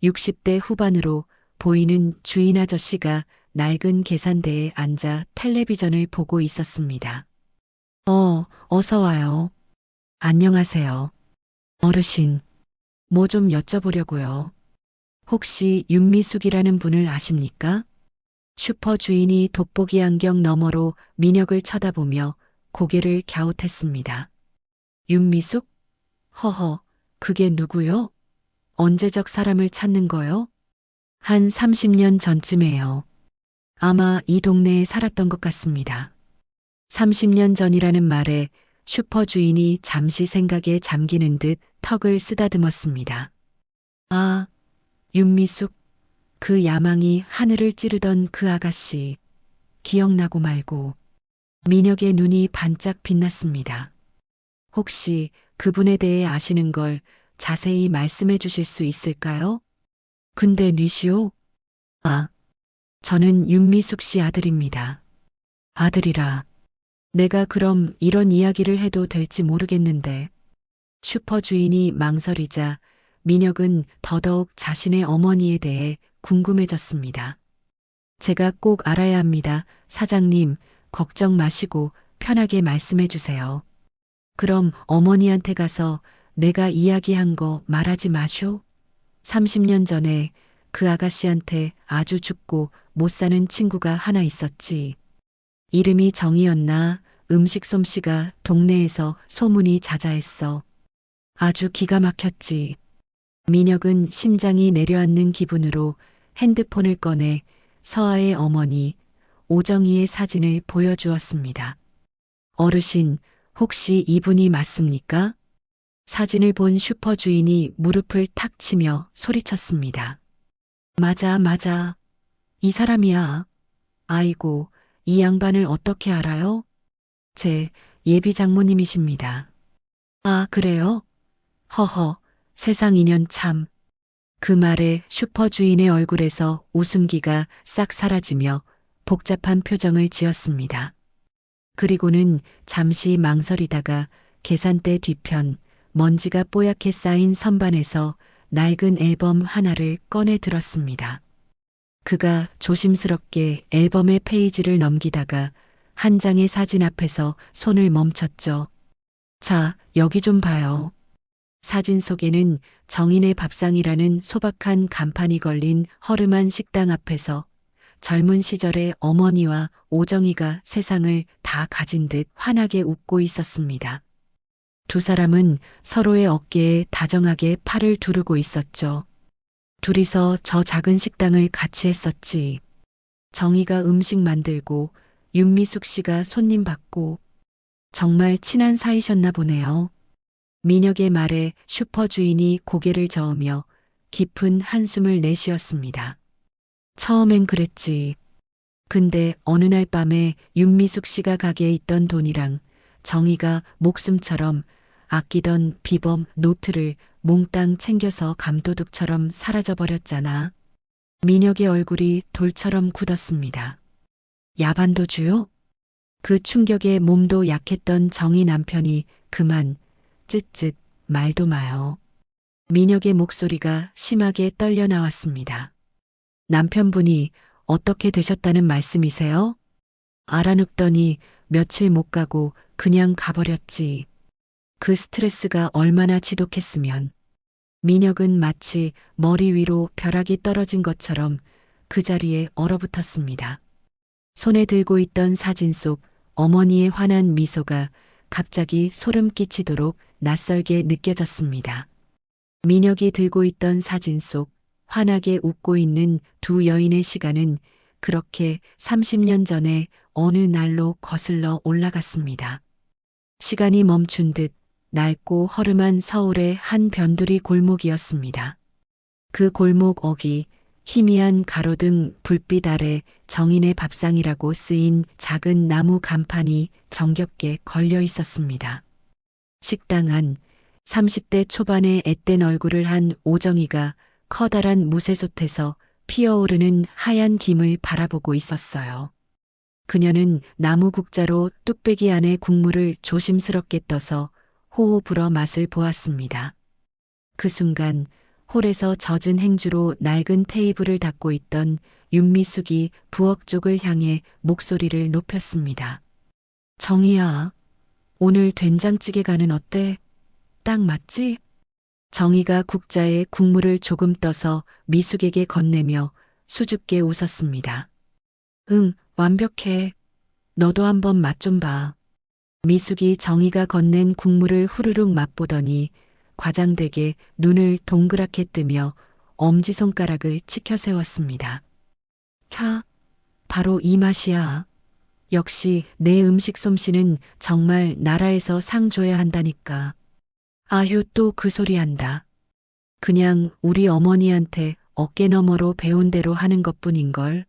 60대 후반으로 보이는 주인 아저씨가 낡은 계산대에 앉아 텔레비전을 보고 있었습니다. 어서 와요. 안녕하세요. 어르신, 뭐 좀 여쭤보려고요. 혹시 윤미숙이라는 분을 아십니까? 슈퍼 주인이 돋보기 안경 너머로 민혁을 쳐다보며 고개를 갸웃했습니다. 윤미숙? 허허, 그게 누구요? 언제적 사람을 찾는 거요? 한 30년 전쯤에요. 아마 이 동네에 살았던 것 같습니다. 30년 전이라는 말에 슈퍼 주인이 잠시 생각에 잠기는 듯 턱을 쓰다듬었습니다. 아, 윤미숙, 그 야망이 하늘을 찌르던 그 아가씨, 기억나고 말고. 민혁의 눈이 반짝 빛났습니다. 혹시 그분에 대해 아시는 걸 자세히 말씀해 주실 수 있을까요? 근데 뉘시오? 아, 저는 윤미숙 씨 아들입니다. 아들이라. 내가 그럼 이런 이야기를 해도 될지 모르겠는데. 슈퍼 주인이 망설이자 민혁은 더더욱 자신의 어머니에 대해 궁금해졌습니다. 제가 꼭 알아야 합니다. 사장님, 걱정 마시고 편하게 말씀해 주세요. 그럼 어머니한테 가서 내가 이야기한 거 말하지 마쇼. 30년 전에 그 아가씨한테 아주 죽고 못 사는 친구가 하나 있었지. 이름이 정이었나 음식 솜씨가 동네에서 소문이 자자했어. 아주 기가 막혔지. 민혁은 심장이 내려앉는 기분으로 핸드폰을 꺼내 서아의 어머니 오정희의 사진을 보여주었습니다. 어르신, 혹시 이분이 맞습니까? 사진을 본 슈퍼 주인이 무릎을 탁 치며 소리쳤습니다. 맞아, 맞아. 이 사람이야. 아이고, 이 양반을 어떻게 알아요? 제 예비 장모님이십니다. 아, 그래요? 허허, 세상 인연 참. 그 말에 슈퍼 주인의 얼굴에서 웃음기가 싹 사라지며 복잡한 표정을 지었습니다. 그리고는 잠시 망설이다가 계산대 뒤편 먼지가 뽀얗게 쌓인 선반에서 낡은 앨범 하나를 꺼내 들었습니다. 그가 조심스럽게 앨범의 페이지를 넘기다가 한 장의 사진 앞에서 손을 멈췄죠. 자, 여기 좀 봐요. 사진 속에는 정인의 밥상이라는 소박한 간판이 걸린 허름한 식당 앞에서 젊은 시절의 어머니와 오정이가 세상을 다 가진 듯 환하게 웃고 있었습니다. 두 사람은 서로의 어깨에 다정하게 팔을 두르고 있었죠. 둘이서 저 작은 식당을 같이 했었지. 정희가 음식 만들고 윤미숙 씨가 손님 받고 정말 친한 사이셨나 보네요. 민혁의 말에 슈퍼 주인이 고개를 저으며 깊은 한숨을 내쉬었습니다. 처음엔 그랬지. 근데 어느 날 밤에 윤미숙 씨가 가게에 있던 돈이랑 정희가 목숨처럼 아끼던 비범 노트를 몽땅 챙겨서 감도둑처럼 사라져버렸잖아. 민혁의 얼굴이 돌처럼 굳었습니다. 야반도주요? 그 충격에 몸도 약했던 정희 남편이 그만 쯧쯧 말도 마요. 민혁의 목소리가 심하게 떨려 나왔습니다. 남편분이 어떻게 되셨다는 말씀이세요? 알아눕더니 며칠 못 가고 그냥 가버렸지. 그 스트레스가 얼마나 지독했으면. 민혁은 마치 머리 위로 벼락이 떨어진 것처럼 그 자리에 얼어붙었습니다. 손에 들고 있던 사진 속 어머니의 환한 미소가 갑자기 소름 끼치도록 낯설게 느껴졌습니다. 민혁이 들고 있던 사진 속 환하게 웃고 있는 두 여인의 시간은 그렇게 30년 전에 어느 날로 거슬러 올라갔습니다. 시간이 멈춘 듯 낡고 허름한 서울의 한 변두리 골목이었습니다. 그 골목 어귀 희미한 가로등 불빛 아래 정인의 밥상이라고 쓰인 작은 나무 간판이 정겹게 걸려 있었습니다. 식당 안 30대 초반의 앳된 얼굴을 한 오정이가 커다란 무쇠솥에서 피어오르는 하얀 김을 바라보고 있었어요. 그녀는 나무 국자로 뚝배기 안에 국물을 조심스럽게 떠서 호호 불어 맛을 보았습니다. 그 순간 홀에서 젖은 행주로 낡은 테이블을 닦고 있던 윤미숙이 부엌 쪽을 향해 목소리를 높였습니다. 정희야, 오늘 된장찌개가는 어때? 딱 맞지? 정희가 국자에 국물을 조금 떠서 미숙에게 건네며 수줍게 웃었습니다. 응, 완벽해. 너도 한번 맛 좀 봐. 미숙이 정희가 건넨 국물을 후루룩 맛보더니 과장되게 눈을 동그랗게 뜨며 엄지손가락을 치켜 세웠습니다. 캬, 바로 이 맛이야. 역시 내 음식 솜씨는 정말 나라에서 상 줘야 한다니까. 아휴 또 그 소리 한다. 그냥 우리 어머니한테 어깨너머로 배운 대로 하는 것뿐인걸.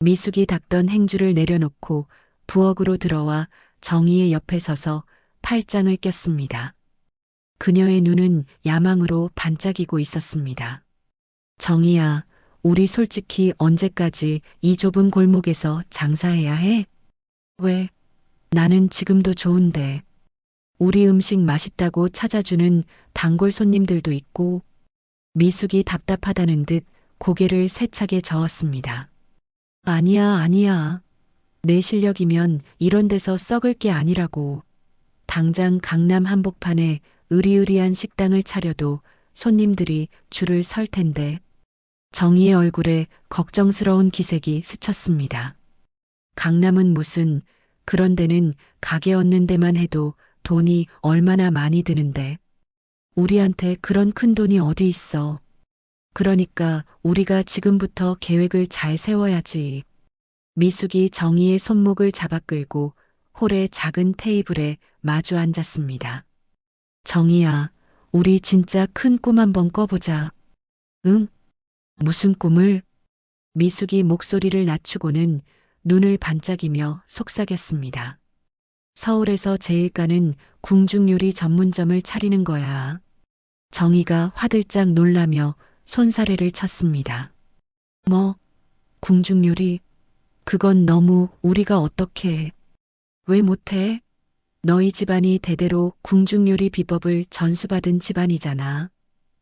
미숙이 닦던 행주를 내려놓고 부엌으로 들어와 정희의 옆에 서서 팔짱을 꼈습니다. 그녀의 눈은 야망으로 반짝이고 있었습니다. 정희야, 우리 솔직히 언제까지 이 좁은 골목에서 장사해야 해? 왜? 나는 지금도 좋은데. 우리 음식 맛있다고 찾아주는 단골 손님들도 있고. 미숙이 답답하다는 듯 고개를 세차게 저었습니다. 아니야, 아니야. 내 실력이면 이런 데서 썩을 게 아니라고. 당장 강남 한복판에 으리으리한 식당을 차려도 손님들이 줄을 설 텐데. 정희의 얼굴에 걱정스러운 기색이 스쳤습니다. 강남은 무슨, 그런 데는 가게 얻는 데만 해도 돈이 얼마나 많이 드는데. 우리한테 그런 큰 돈이 어디 있어. 그러니까 우리가 지금부터 계획을 잘 세워야지. 미숙이 정희의 손목을 잡아 끌고 홀의 작은 테이블에 마주 앉았습니다. 정희야, 우리 진짜 큰 꿈 한번 꿔보자. 응? 무슨 꿈을? 미숙이 목소리를 낮추고는 눈을 반짝이며 속삭였습니다. 서울에서 제일 가는 궁중요리 전문점을 차리는 거야. 정희가 화들짝 놀라며 손사래를 쳤습니다. 뭐, 궁중요리? 그건 너무 우리가 어떻게 해? 왜 못해? 너희 집안이 대대로 궁중요리 비법을 전수받은 집안이잖아.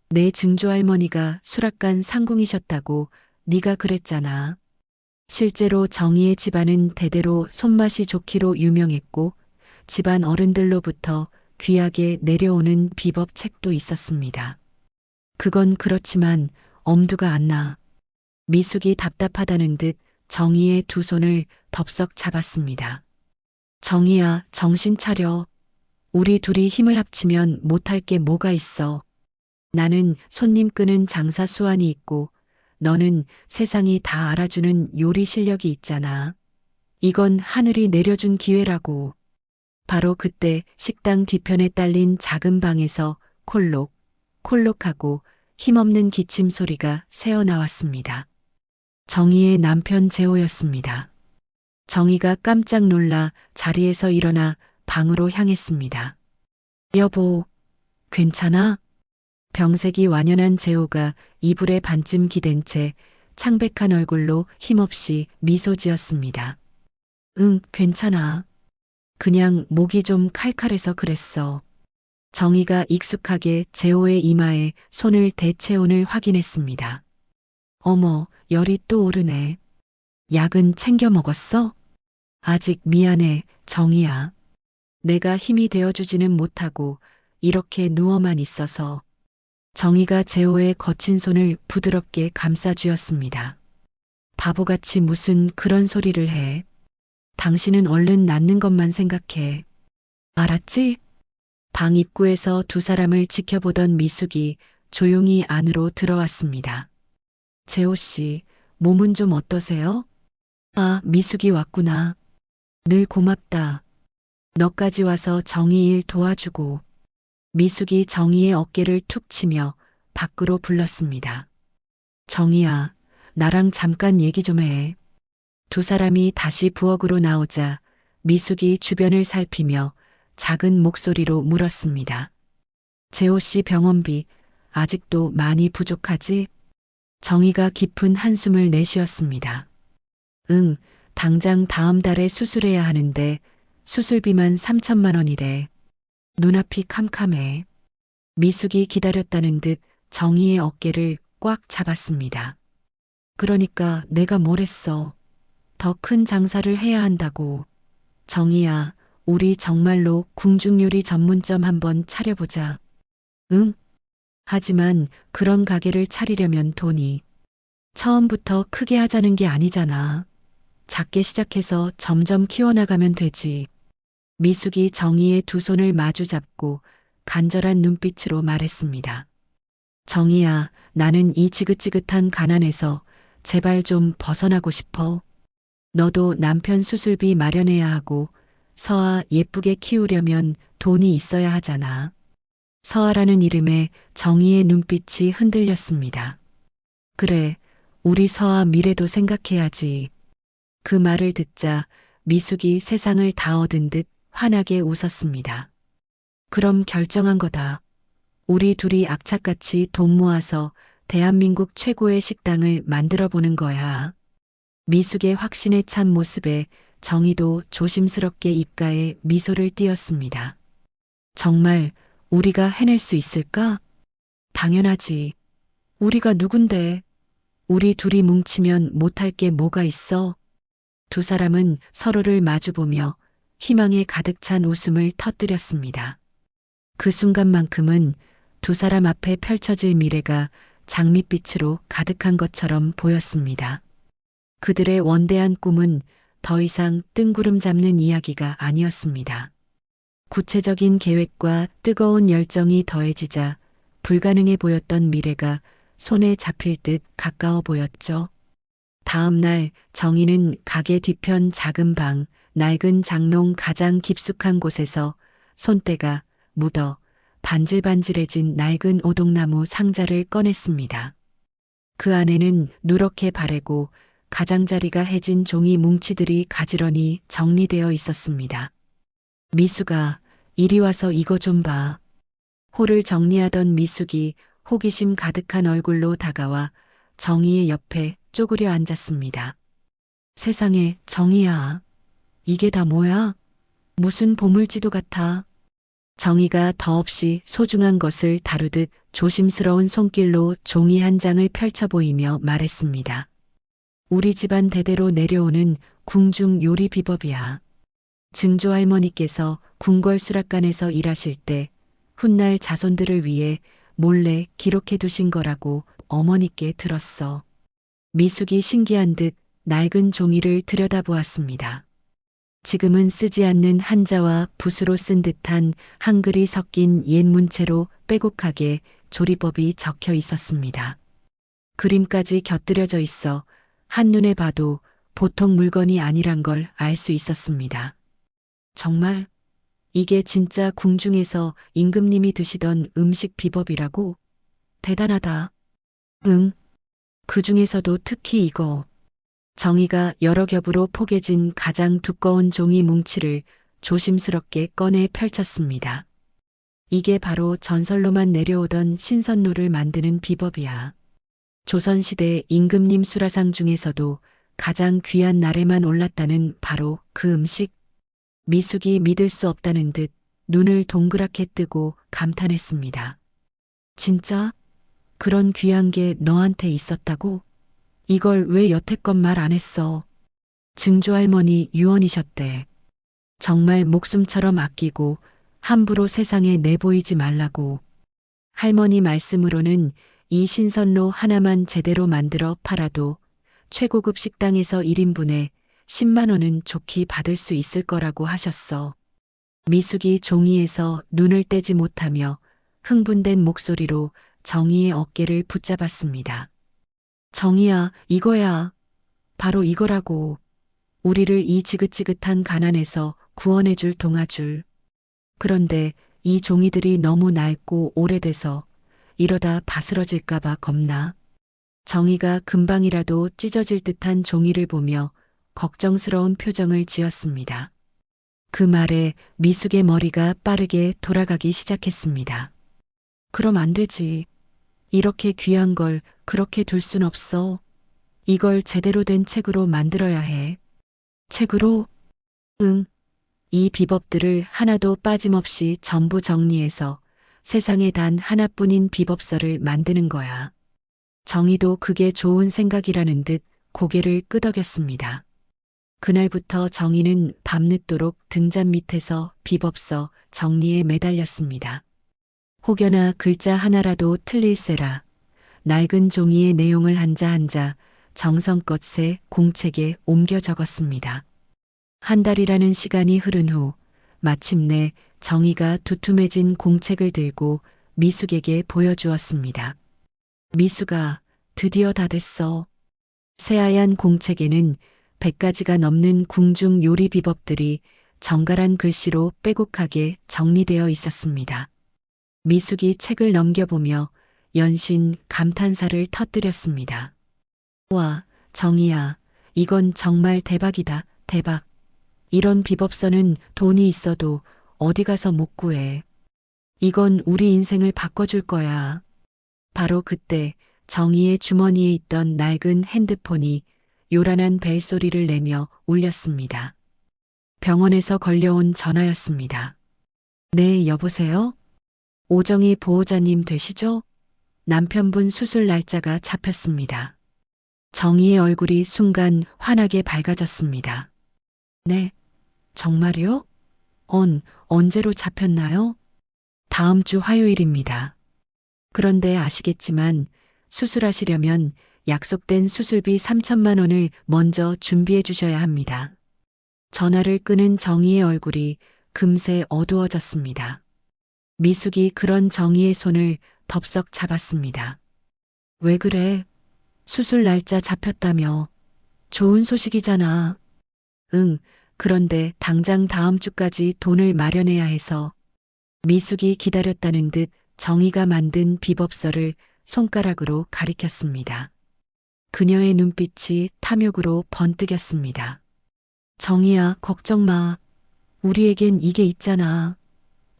내 증조할머니가 수락관 상궁이셨다고 네가 그랬잖아. 실제로 정희의 집안은 대대로 손맛이 좋기로 유명했고 집안 어른들로부터 귀하게 내려오는 비법 책도 있었습니다. 그건 그렇지만 엄두가 안 나. 미숙이 답답하다는 듯 정희의 두 손을 덥석 잡았습니다. 정희야, 정신 차려. 우리 둘이 힘을 합치면 못할 게 뭐가 있어. 나는 손님 끄는 장사 수완이 있고 너는 세상이 다 알아주는 요리 실력이 있잖아. 이건 하늘이 내려준 기회라고. 바로 그때 식당 뒤편에 딸린 작은 방에서 콜록, 콜록하고 힘없는 기침 소리가 새어나왔습니다. 정희의 남편 재호였습니다. 정희가 깜짝 놀라 자리에서 일어나 방으로 향했습니다. 여보, 괜찮아? 병색이 완연한 재호가 이불에 반쯤 기댄 채 창백한 얼굴로 힘없이 미소 지었습니다. 응, 괜찮아. 그냥 목이 좀 칼칼해서 그랬어. 정희가 익숙하게 재호의 이마에 손을 대체온을 확인했습니다. 어머, 열이 또 오르네. 약은 챙겨 먹었어? 아직 미안해, 정희야. 내가 힘이 되어주지는 못하고 이렇게 누워만 있어서. 정희가 재호의 거친 손을 부드럽게 감싸주었습니다. 바보같이 무슨 그런 소리를 해. 당신은 얼른 낫는 것만 생각해. 알았지? 방 입구에서 두 사람을 지켜보던 미숙이 조용히 안으로 들어왔습니다. 재호 씨, 몸은 좀 어떠세요? 아, 미숙이 왔구나. 늘 고맙다. 너까지 와서 정희 일 도와주고. 미숙이 정희의 어깨를 툭 치며 밖으로 불렀습니다. 정희야, 나랑 잠깐 얘기 좀 해. 두 사람이 다시 부엌으로 나오자 미숙이 주변을 살피며 작은 목소리로 물었습니다. 재호 씨 병원비 아직도 많이 부족하지? 정희가 깊은 한숨을 내쉬었습니다. 응, 당장 다음 달에 수술해야 하는데 수술비만 3천만 원이래. 눈앞이 캄캄해. 미숙이 기다렸다는 듯 정희의 어깨를 꽉 잡았습니다. 그러니까 내가 뭘 했어. 더 큰 장사를 해야 한다고. 정희야, 우리 정말로 궁중요리 전문점 한번 차려보자. 응? 하지만 그런 가게를 차리려면 돈이. 처음부터 크게 하자는 게 아니잖아. 작게 시작해서 점점 키워나가면 되지. 미숙이 정희의 두 손을 마주 잡고 간절한 눈빛으로 말했습니다. 정희야, 나는 이 지긋지긋한 가난에서 제발 좀 벗어나고 싶어. 너도 남편 수술비 마련해야 하고 서아 예쁘게 키우려면 돈이 있어야 하잖아. 서아라는 이름에 정희의 눈빛이 흔들렸습니다. 그래, 우리 서아 미래도 생각해야지. 그 말을 듣자 미숙이 세상을 다 얻은 듯 환하게 웃었습니다. 그럼 결정한 거다. 우리 둘이 악착같이 돈 모아서 대한민국 최고의 식당을 만들어 보는 거야. 미숙의 확신에 찬 모습에 정희도 조심스럽게 입가에 미소를 띄었습니다. 정말 우리가 해낼 수 있을까? 당연하지. 우리가 누군데? 우리 둘이 뭉치면 못할 게 뭐가 있어? 두 사람은 서로를 마주보며 희망에 가득 찬 웃음을 터뜨렸습니다. 그 순간만큼은 두 사람 앞에 펼쳐질 미래가 장밋빛으로 가득한 것처럼 보였습니다. 그들의 원대한 꿈은 더 이상 뜬구름 잡는 이야기가 아니었습니다. 구체적인 계획과 뜨거운 열정이 더해지자 불가능해 보였던 미래가 손에 잡힐 듯 가까워 보였죠. 다음 날 정희는 가게 뒤편 작은 방, 낡은 장롱 가장 깊숙한 곳에서 손때가 묻어 반질반질해진 낡은 오동나무 상자를 꺼냈습니다. 그 안에는 누렇게 바래고 가장자리가 해진 종이 뭉치들이 가지런히 정리되어 있었습니다. 미숙아, 이리 와서 이거 좀 봐. 홀을 정리하던 미숙이 호기심 가득한 얼굴로 다가와 정희의 옆에 쪼그려 앉았습니다. 세상에, 정희야. 이게 다 뭐야? 무슨 보물지도 같아. 정희가 더없이 소중한 것을 다루듯 조심스러운 손길로 종이 한 장을 펼쳐 보이며 말했습니다. 우리 집안 대대로 내려오는 궁중 요리 비법이야. 증조 할머니께서 궁궐수락관에서 일하실 때 훗날 자손들을 위해 몰래 기록해 두신 거라고 어머니께 들었어. 미숙이 신기한 듯 낡은 종이를 들여다보았습니다. 지금은 쓰지 않는 한자와 붓으로 쓴 듯한 한글이 섞인 옛 문체로 빼곡하게 조리법이 적혀 있었습니다. 그림까지 곁들여져 있어 한눈에 봐도 보통 물건이 아니란 걸 알 수 있었습니다. 정말 이게 진짜 궁중에서 임금님이 드시던 음식 비법이라고? 대단하다. 응. 그 중에서도 특히 이거. 정희가 여러 겹으로 포개진 가장 두꺼운 종이 뭉치를 조심스럽게 꺼내 펼쳤습니다. 이게 바로 전설로만 내려오던 신선로를 만드는 비법이야. 조선시대 임금님 수라상 중에서도 가장 귀한 날에만 올랐다는 바로 그 음식. 미숙이 믿을 수 없다는 듯 눈을 동그랗게 뜨고 감탄했습니다. 진짜? 그런 귀한 게 너한테 있었다고? 이걸 왜 여태껏 말 안 했어? 증조 할머니 유언이셨대. 정말 목숨처럼 아끼고 함부로 세상에 내보이지 말라고. 할머니 말씀으로는 이 신선로 하나만 제대로 만들어 팔아도 최고급 식당에서 1인분에 10만 원은 좋게 받을 수 있을 거라고 하셨어. 미숙이 종이에서 눈을 떼지 못하며 흥분된 목소리로 정희의 어깨를 붙잡았습니다. 정희야, 이거야. 바로 이거라고. 우리를 이 지긋지긋한 가난에서 구원해줄 동아줄. 그런데 이 종이들이 너무 낡고 오래돼서 이러다 바스러질까봐 겁나. 정희가 금방이라도 찢어질 듯한 종이를 보며 걱정스러운 표정을 지었습니다. 그 말에 미숙의 머리가 빠르게 돌아가기 시작했습니다. 그럼 안 되지. 이렇게 귀한 걸 그렇게 둘 순 없어. 이걸 제대로 된 책으로 만들어야 해. 책으로? 응. 이 비법들을 하나도 빠짐없이 전부 정리해서 세상에 단 하나뿐인 비법서를 만드는 거야. 정희도 그게 좋은 생각이라는 듯 고개를 끄덕였습니다. 그날부터 정희는 밤늦도록 등잔 밑에서 비법서 정리에 매달렸습니다. 혹여나 글자 하나라도 틀릴세라 낡은 종이의 내용을 한자 한자 정성껏 새 공책에 옮겨 적었습니다. 한 달이라는 시간이 흐른 후 마침내 정희가 두툼해진 공책을 들고 미숙에게 보여주었습니다. 미숙아, 드디어 다 됐어. 새하얀 공책에는 100가지가 넘는 궁중 요리 비법들이 정갈한 글씨로 빼곡하게 정리되어 있었습니다. 미숙이 책을 넘겨보며 연신 감탄사를 터뜨렸습니다. 와, 정희야, 이건 정말 대박이다, 대박. 이런 비법서는 돈이 있어도 어디 가서 못 구해. 이건 우리 인생을 바꿔줄 거야. 바로 그때 정희의 주머니에 있던 낡은 핸드폰이 요란한 벨소리를 내며 울렸습니다. 병원에서 걸려온 전화였습니다. 네, 여보세요? 오정희 보호자님 되시죠? 남편분 수술 날짜가 잡혔습니다. 정희의 얼굴이 순간 환하게 밝아졌습니다. 네, 정말요? 언제로 잡혔나요? 다음 주 화요일입니다. 그런데 아시겠지만 수술하시려면 약속된 수술비 3천만 원을 먼저 준비해 주셔야 합니다. 전화를 끄는 정희의 얼굴이 금세 어두워졌습니다. 미숙이 그런 정희의 손을 덥석 잡았습니다. 왜 그래? 수술 날짜 잡혔다며. 좋은 소식이잖아. 응, 그런데 당장 다음 주까지 돈을 마련해야 해서. 미숙이 기다렸다는 듯 정희가 만든 비법서를 손가락으로 가리켰습니다. 그녀의 눈빛이 탐욕으로 번뜩였습니다. 정희야, 걱정 마. 우리에겐 이게 있잖아.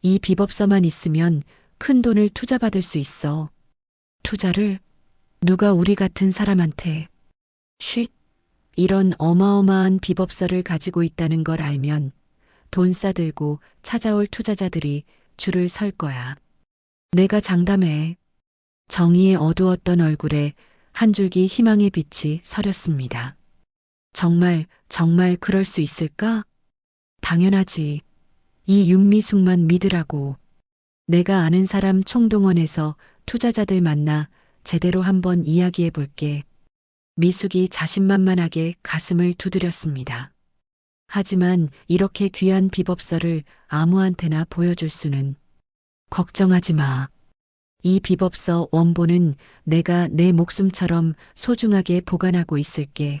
이 비법서만 있으면 큰 돈을 투자받을 수 있어. 투자를? 누가 우리 같은 사람한테? 쉿. 이런 어마어마한 비법서를 가지고 있다는 걸 알면 돈 싸들고 찾아올 투자자들이 줄을 설 거야. 내가 장담해. 정희의 어두웠던 얼굴에 한 줄기 희망의 빛이 서렸습니다. 정말 그럴 수 있을까? 당연하지. 이 윤미숙만 믿으라고. 내가 아는 사람 총동원해서 투자자들 만나 제대로 한번 이야기해 볼게. 미숙이 자신만만하게 가슴을 두드렸습니다. 하지만 이렇게 귀한 비법서를 아무한테나 보여줄 수는. 걱정하지 마. 이 비법서 원본은 내가 내 목숨처럼 소중하게 보관하고 있을게.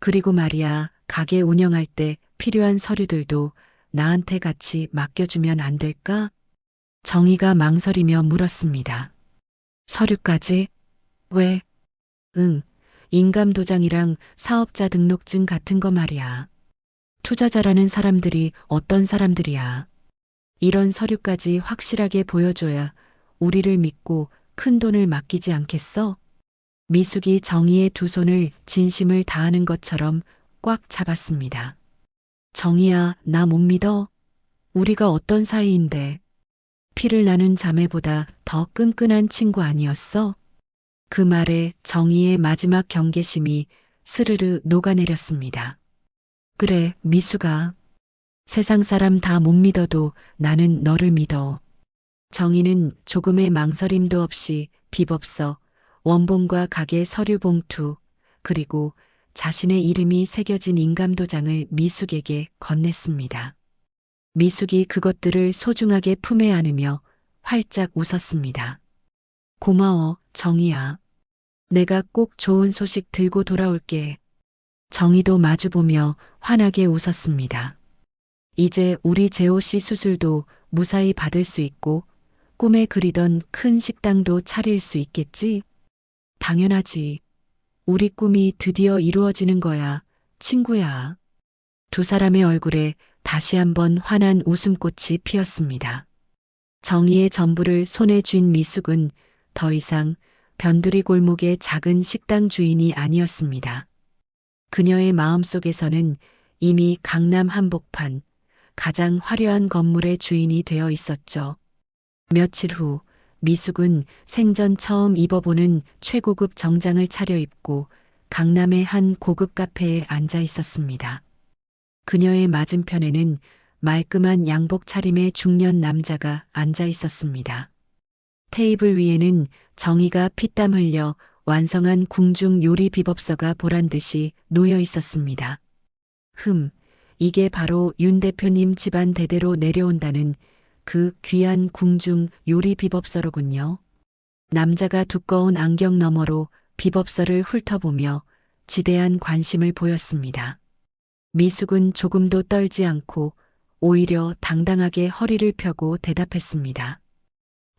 그리고 말이야, 가게 운영할 때 필요한 서류들도 나한테 같이 맡겨주면 안 될까? 정희가 망설이며 물었습니다. 서류까지? 왜? 응, 인감도장이랑 사업자 등록증 같은 거 말이야. 투자자라는 사람들이 어떤 사람들이야. 이런 서류까지 확실하게 보여줘야 우리를 믿고 큰 돈을 맡기지 않겠어? 미숙이 정희의 두 손을 진심을 다하는 것처럼 꽉 잡았습니다. 정희야, 나 못 믿어? 우리가 어떤 사이인데. 피를 나눈 자매보다 더 끈끈한 친구 아니었어? 그 말에 정희의 마지막 경계심이 스르르 녹아내렸습니다. 그래, 미숙아. 세상 사람 다 못 믿어도 나는 너를 믿어. 정희는 조금의 망설임도 없이 비법서, 원본과 가게 서류 봉투, 그리고 자신의 이름이 새겨진 인감도장을 미숙에게 건넸습니다. 미숙이 그것들을 소중하게 품에 안으며 활짝 웃었습니다. 고마워, 정희야. 내가 꼭 좋은 소식 들고 돌아올게. 정희도 마주보며 환하게 웃었습니다. 이제 우리 재호 씨 수술도 무사히 받을 수 있고 꿈에 그리던 큰 식당도 차릴 수 있겠지? 당연하지. 우리 꿈이 드디어 이루어지는 거야, 친구야. 두 사람의 얼굴에 다시 한번 환한 웃음꽃이 피었습니다. 정희의 전부를 손에 쥔 미숙은 더 이상 변두리 골목의 작은 식당 주인이 아니었습니다. 그녀의 마음속에서는 이미 강남 한복판, 가장 화려한 건물의 주인이 되어 있었죠. 며칠 후 미숙은 생전 처음 입어보는 최고급 정장을 차려입고 강남의 한 고급 카페에 앉아 있었습니다. 그녀의 맞은편에는 말끔한 양복 차림의 중년 남자가 앉아 있었습니다. 테이블 위에는 정희가 피땀 흘려 완성한 궁중 요리 비법서가 보란 듯이 놓여 있었습니다. 이게 바로 윤 대표님 집안 대대로 내려온다는 그 귀한 궁중 요리 비법서로군요. 남자가 두꺼운 안경 너머로 비법서를 훑어보며 지대한 관심을 보였습니다. 미숙은 조금도 떨지 않고 오히려 당당하게 허리를 펴고 대답했습니다.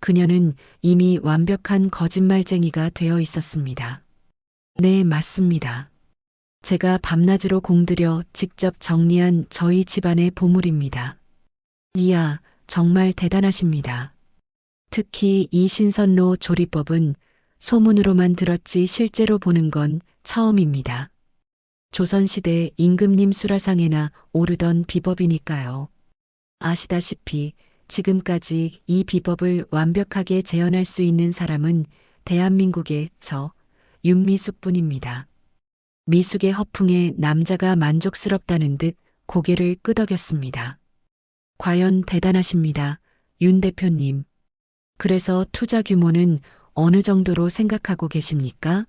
그녀는 이미 완벽한 거짓말쟁이가 되어 있었습니다. 네, 맞습니다. 제가 밤낮으로 공들여 직접 정리한 저희 집안의 보물입니다. 이야, 정말 대단하십니다. 특히 이 신선로 조리법은 소문으로만 들었지 실제로 보는 건 처음입니다. 조선시대 임금님 수라상에나 오르던 비법이니까요. 아시다시피 지금까지 이 비법을 완벽하게 재현할 수 있는 사람은 대한민국의 저 윤미숙뿐입니다. 미숙의 허풍에 남자가 만족스럽다는 듯 고개를 끄덕였습니다. 과연 대단하십니다, 윤 대표님. 그래서 투자 규모는 어느 정도로 생각하고 계십니까?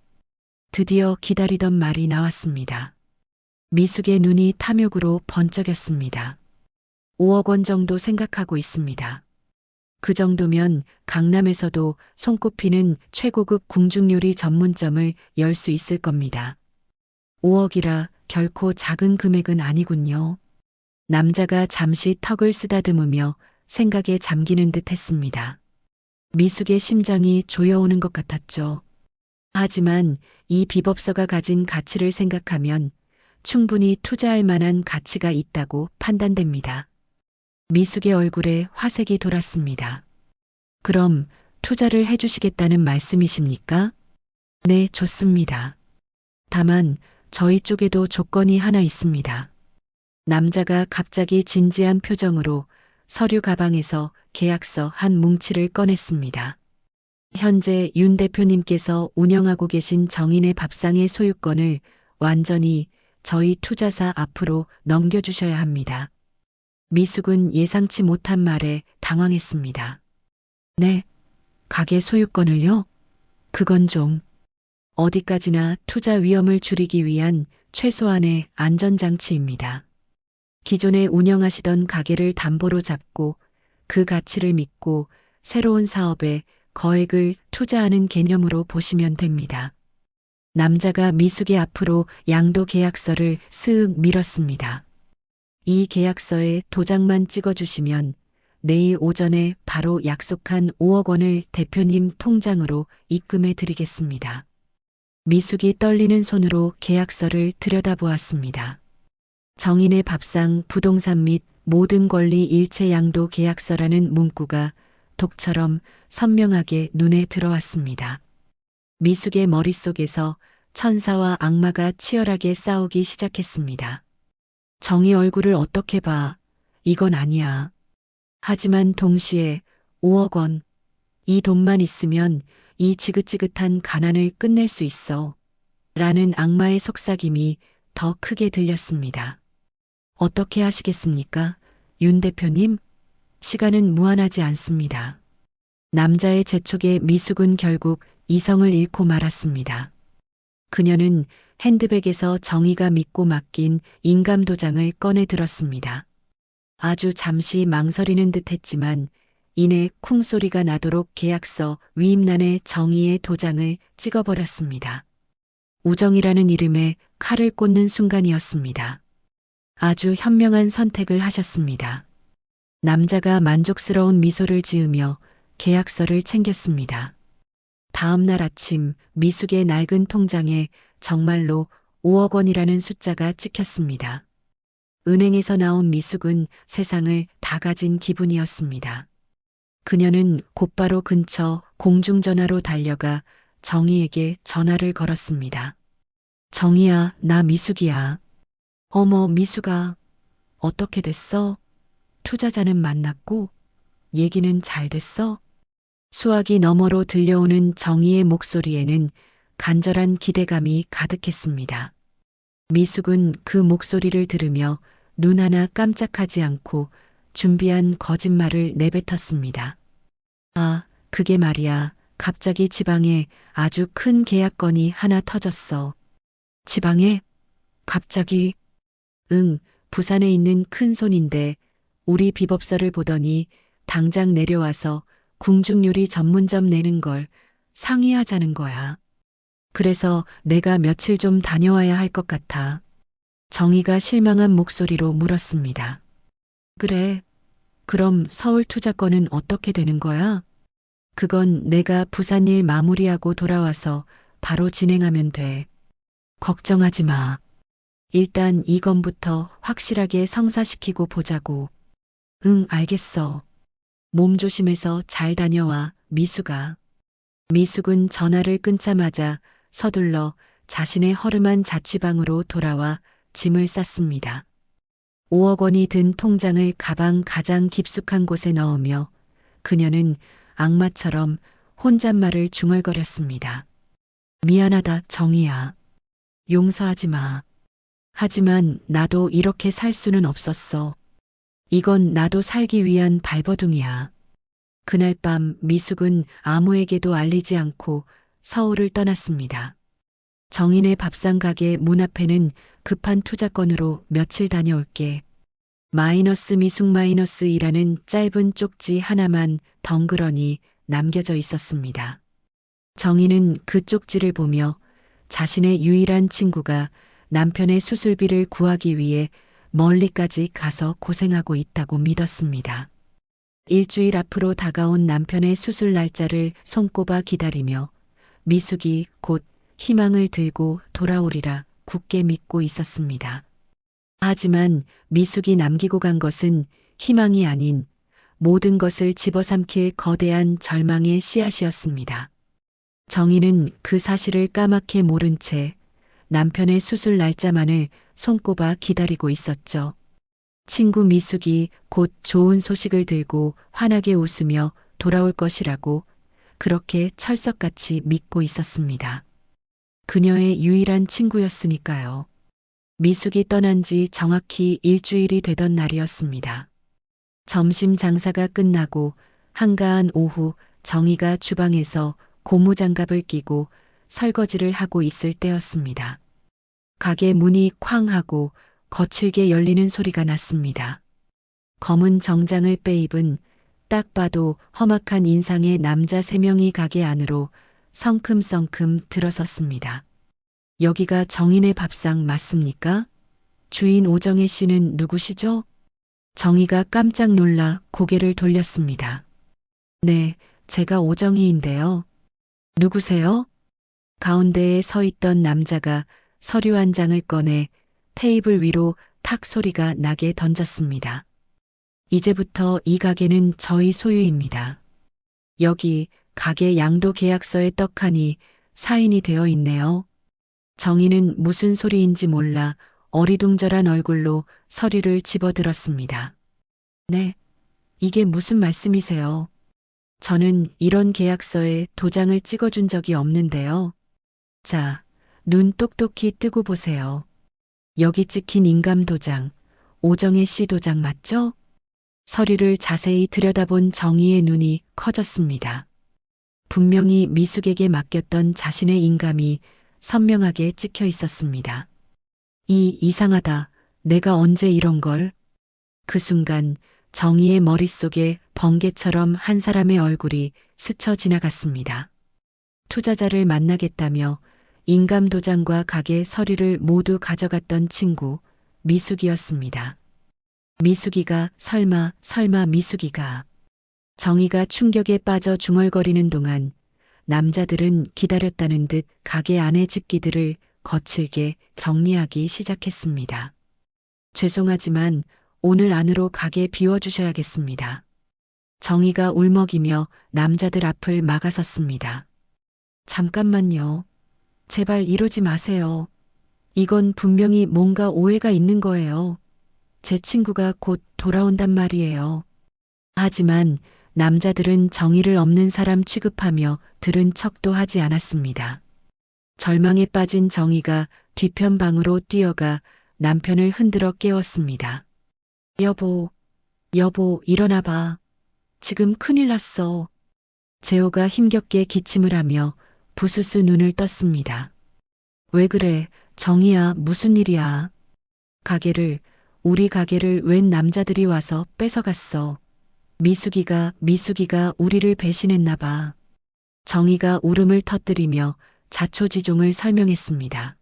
드디어 기다리던 말이 나왔습니다. 미숙의 눈이 탐욕으로 번쩍였습니다. 5억 원 정도 생각하고 있습니다. 그 정도면 강남에서도 손꼽히는 최고급 궁중요리 전문점을 열 수 있을 겁니다. 5억이라 결코 작은 금액은 아니군요. 남자가 잠시 턱을 쓰다듬으며 생각에 잠기는 듯 했습니다. 미숙의 심장이 조여오는 것 같았죠. 하지만 이 비법서가 가진 가치를 생각하면 충분히 투자할 만한 가치가 있다고 판단됩니다. 미숙의 얼굴에 화색이 돌았습니다. 그럼 투자를 해주시겠다는 말씀이십니까? 네, 좋습니다. 다만 저희 쪽에도 조건이 하나 있습니다. 남자가 갑자기 진지한 표정으로 서류 가방에서 계약서 한 뭉치를 꺼냈습니다. 현재 윤 대표님께서 운영하고 계신 정인의 밥상의 소유권을 완전히 저희 투자사 앞으로 넘겨주셔야 합니다. 미숙은 예상치 못한 말에 당황했습니다. 네, 가게 소유권을요? 그건 좀 어디까지나 투자 위험을 줄이기 위한 최소한의 안전장치입니다. 기존에 운영하시던 가게를 담보로 잡고 그 가치를 믿고 새로운 사업에 거액을 투자하는 개념으로 보시면 됩니다. 남자가 미숙의 앞으로 양도 계약서를 쓱 밀었습니다. 이 계약서에 도장만 찍어주시면 내일 오전에 바로 약속한 5억 원을 대표님 통장으로 입금해 드리겠습니다. 미숙이 떨리는 손으로 계약서를 들여다보았습니다. 정인의 밥상 부동산 및 모든 권리 일체 양도 계약서라는 문구가 독처럼 선명하게 눈에 들어왔습니다. 미숙의 머릿속에서 천사와 악마가 치열하게 싸우기 시작했습니다. 정희 얼굴을 어떻게 봐. 이건 아니야. 하지만 동시에 5억 원. 이 돈만 있으면 이 지긋지긋한 가난을 끝낼 수 있어. 라는 악마의 속삭임이 더 크게 들렸습니다. 어떻게 하시겠습니까? 윤 대표님? 시간은 무한하지 않습니다. 남자의 재촉에 미숙은 결국 이성을 잃고 말았습니다. 그녀는 핸드백에서 정희가 믿고 맡긴 인감 도장을 꺼내 들었습니다. 아주 잠시 망설이는 듯 했지만 이내 쿵 소리가 나도록 계약서 위임란에 정희의 도장을 찍어버렸습니다. 우정이라는 이름에 칼을 꽂는 순간이었습니다. 아주 현명한 선택을 하셨습니다. 남자가 만족스러운 미소를 지으며 계약서를 챙겼습니다. 다음 날 아침 미숙의 낡은 통장에 정말로 5억 원이라는 숫자가 찍혔습니다. 은행에서 나온 미숙은 세상을 다 가진 기분이었습니다. 그녀는 곧바로 근처 공중전화로 달려가 정희에게 전화를 걸었습니다. 정희야, 나 미숙이야. 어머, 미숙아. 어떻게 됐어? 투자자는 만났고 얘기는 잘 됐어? 수화기 너머로 들려오는 정희의 목소리에는 간절한 기대감이 가득했습니다. 미숙은 그 목소리를 들으며 눈 하나 깜짝하지 않고 준비한 거짓말을 내뱉었습니다. 아, 그게 말이야. 갑자기 지방에 아주 큰 계약건이 하나 터졌어. 지방에? 갑자기? 응, 부산에 있는 큰 손인데 우리 비법서를 보더니 당장 내려와서 궁중요리 전문점 내는 걸 상의하자는 거야. 그래서 내가 며칠 좀 다녀와야 할 것 같아. 정희가 실망한 목소리로 물었습니다. 그래. 그럼 서울 투자권은 어떻게 되는 거야? 그건 내가 부산 일 마무리하고 돌아와서 바로 진행하면 돼. 걱정하지 마. 일단 이건부터 확실하게 성사시키고 보자고. 응, 알겠어. 몸 조심해서 잘 다녀와, 미숙아. 미숙은 전화를 끊자마자 서둘러 자신의 허름한 자취방으로 돌아와 짐을 쌌습니다. 5억 원이 든 통장을 가방 가장 깊숙한 곳에 넣으며 그녀는 악마처럼 혼잣말을 중얼거렸습니다. 미안하다, 정희야. 용서하지 마. 하지만 나도 이렇게 살 수는 없었어. 이건 나도 살기 위한 발버둥이야. 그날 밤 미숙은 아무에게도 알리지 않고 서울을 떠났습니다. 정인의 밥상 가게 문 앞에는 급한 투자건으로 며칠 다녀올게. 마이너스 미숙 마이너스이라는 짧은 쪽지 하나만 덩그러니 남겨져 있었습니다. 정인은 그 쪽지를 보며 자신의 유일한 친구가 남편의 수술비를 구하기 위해 멀리까지 가서 고생하고 있다고 믿었습니다. 일주일 앞으로 다가온 남편의 수술 날짜를 손꼽아 기다리며 미숙이 곧 희망을 들고 돌아오리라 굳게 믿고 있었습니다. 하지만 미숙이 남기고 간 것은 희망이 아닌 모든 것을 집어삼킬 거대한 절망의 씨앗이었습니다. 정희는 그 사실을 까맣게 모른 채 남편의 수술 날짜만을 손꼽아 기다리고 있었죠. 친구 미숙이 곧 좋은 소식을 들고 환하게 웃으며 돌아올 것이라고 그렇게 철석같이 믿고 있었습니다. 그녀의 유일한 친구였으니까요. 미숙이 떠난 지 정확히 일주일이 되던 날이었습니다. 점심 장사가 끝나고 한가한 오후 정희가 주방에서 고무장갑을 끼고 설거지를 하고 있을 때였습니다. 가게 문이 쾅 하고 거칠게 열리는 소리가 났습니다. 검은 정장을 빼입은 딱 봐도 험악한 인상의 남자 3명이 가게 안으로 성큼성큼 들어섰습니다. 여기가 정인의 밥상 맞습니까? 주인 오정혜 씨는 누구시죠? 정희가 깜짝 놀라 고개를 돌렸습니다. 네, 제가 오정희인데요. 누구세요? 가운데에 서 있던 남자가 서류 한 장을 꺼내 테이블 위로 탁 소리가 나게 던졌습니다. 이제부터 이 가게는 저희 소유입니다. 여기 가게 양도 계약서에 떡하니 사인이 되어 있네요. 정희는 무슨 소리인지 몰라 어리둥절한 얼굴로 서류를 집어들었습니다. 네, 이게 무슨 말씀이세요? 저는 이런 계약서에 도장을 찍어준 적이 없는데요. 자, 눈 똑똑히 뜨고 보세요. 여기 찍힌 인감 도장, 오정혜 씨 도장 맞죠? 서류를 자세히 들여다본 정희의 눈이 커졌습니다. 분명히 미숙에게 맡겼던 자신의 인감이 선명하게 찍혀 있었습니다. 이상하다. 내가 언제 이런 걸? 그 순간 정희의 머릿속에 번개처럼 한 사람의 얼굴이 스쳐 지나갔습니다. 투자자를 만나겠다며 인감 도장과 가게 서류를 모두 가져갔던 친구 미숙이었습니다. 미숙이가 설마 미숙이가. 정희가 충격에 빠져 중얼거리는 동안 남자들은 기다렸다는 듯 가게 안의 집기들을 거칠게 정리하기 시작했습니다. 죄송하지만 오늘 안으로 가게 비워주셔야겠습니다. 정희가 울먹이며 남자들 앞을 막아섰습니다. 잠깐만요. 제발 이러지 마세요. 이건 분명히 뭔가 오해가 있는 거예요. 제 친구가 곧 돌아온단 말이에요. 하지만 남자들은 정의를 없는 사람 취급하며 들은 척도 하지 않았습니다. 절망에 빠진 정희가 뒤편 방으로 뛰어가 남편을 흔들어 깨웠습니다. 여보, 일어나 봐. 지금 큰일 났어. 재호가 힘겹게 기침을 하며 부스스 눈을 떴습니다. 왜 그래, 정희야, 무슨 일이야? 우리 가게를 웬 남자들이 와서 뺏어갔어. 미숙이가 우리를 배신했나 봐. 정희가 울음을 터뜨리며 자초지종을 설명했습니다.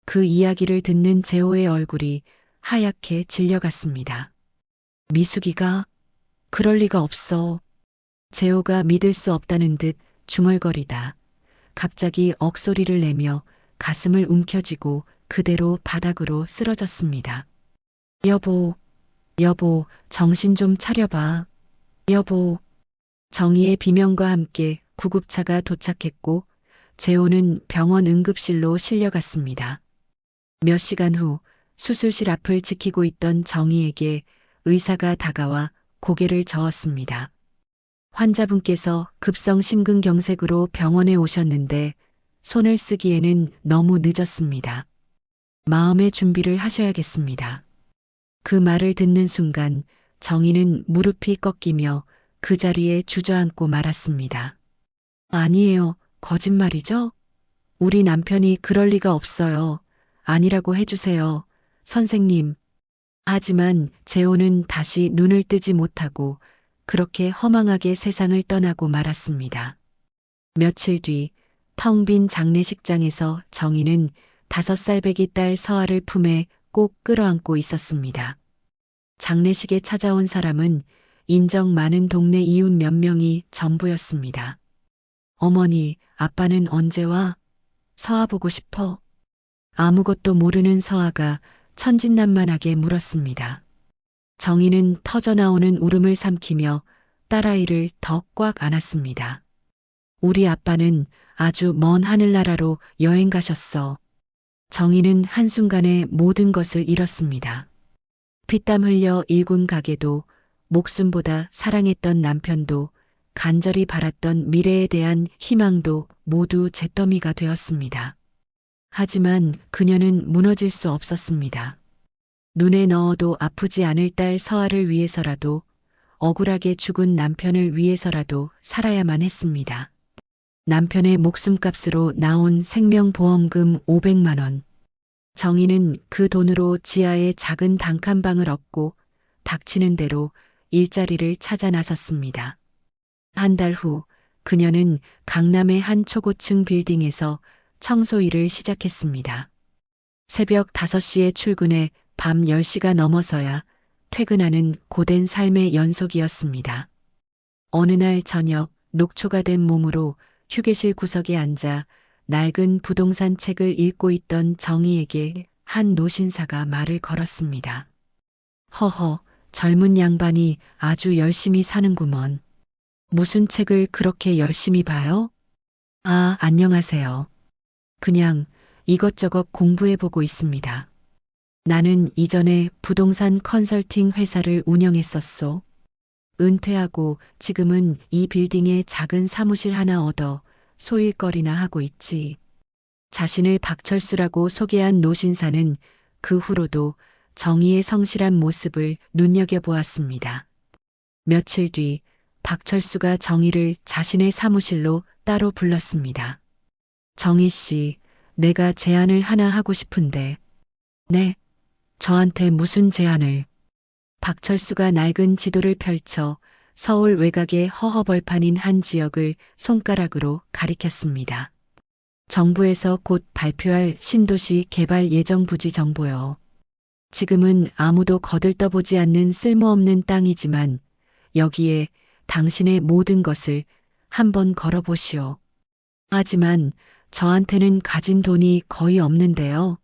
그 이야기를 듣는 재호의 얼굴이 하얗게 질려갔습니다. 미숙이가? 그럴 리가 없어. 재호가 믿을 수 없다는 듯 중얼거리다 갑자기 억소리를 내며 가슴을 움켜쥐고 그대로 바닥으로 쓰러졌습니다. 여보, 정신 좀 차려봐. 여보. 정희의 비명과 함께 구급차가 도착했고 재호는 병원 응급실로 실려갔습니다. 몇 시간 후 수술실 앞을 지키고 있던 정희에게 의사가 다가와 고개를 저었습니다. 환자분께서 급성 심근경색으로 병원에 오셨는데 손을 쓰기에는 너무 늦었습니다. 마음의 준비를 하셔야겠습니다. 그 말을 듣는 순간 정희는 무릎이 꺾이며 그 자리에 주저앉고 말았습니다. 아니에요. 거짓말이죠? 우리 남편이 그럴 리가 없어요. 아니라고 해주세요. 선생님. 하지만 재호는 다시 눈을 뜨지 못하고 그렇게 허망하게 세상을 떠나고 말았습니다. 며칠 뒤 텅 빈 장례식장에서 정희는 5살 배기 딸 서아를 품에 꼭 끌어안고 있었습니다. 장례식에 찾아온 사람은 인정 많은 동네 이웃 몇 명이 전부였습니다. 어머니, 아빠는 언제 와? 서아 보고 싶어. 아무것도 모르는 서아가 천진난만하게 물었습니다. 정희는 터져나오는 울음을 삼키며 딸아이를 더 꽉 안았습니다. 우리 아빠는 아주 먼 하늘나라로 여행 가셨어. 정희는 한순간에 모든 것을 잃었습니다. 피땀 흘려 일군 가게도, 목숨보다 사랑했던 남편도, 간절히 바랐던 미래에 대한 희망도 모두 잿더미가 되었습니다. 하지만 그녀는 무너질 수 없었습니다. 눈에 넣어도 아프지 않을 딸 서아를 위해서라도, 억울하게 죽은 남편을 위해서라도 살아야만 했습니다. 남편의 목숨값으로 나온 생명보험금 500만 원. 정희는 그 돈으로 지하에 작은 단칸방을 얻고 닥치는 대로 일자리를 찾아 나섰습니다. 한 달 후 그녀는 강남의 한 초고층 빌딩에서 청소 일을 시작했습니다. 새벽 5시에 출근해 밤 10시가 넘어서야 퇴근하는 고된 삶의 연속이었습니다. 어느 날 저녁 녹초가 된 몸으로 휴게실 구석에 앉아 낡은 부동산 책을 읽고 있던 정희에게 한 노신사가 말을 걸었습니다. 허허, 젊은 양반이 아주 열심히 사는구먼. 무슨 책을 그렇게 열심히 봐요? 아, 안녕하세요. 그냥 이것저것 공부해보고 있습니다. 나는 이전에 부동산 컨설팅 회사를 운영했었소. 은퇴하고 지금은 이 빌딩에 작은 사무실 하나 얻어 소일거리나 하고 있지. 자신을 박철수라고 소개한 노신사는 그 후로도 정희의 성실한 모습을 눈여겨보았습니다. 며칠 뒤 박철수가 정희를 자신의 사무실로 따로 불렀습니다. 정희 씨, 내가 제안을 하나 하고 싶은데. 네? 저한테 무슨 제안을? 박철수가 낡은 지도를 펼쳐 서울 외곽의 허허벌판인 한 지역을 손가락으로 가리켰습니다. 정부에서 곧 발표할 신도시 개발 예정 부지 정보요. 지금은 아무도 거들떠보지 않는 쓸모없는 땅이지만 여기에 당신의 모든 것을 한번 걸어보시오. 하지만 저한테는 가진 돈이 거의 없는데요.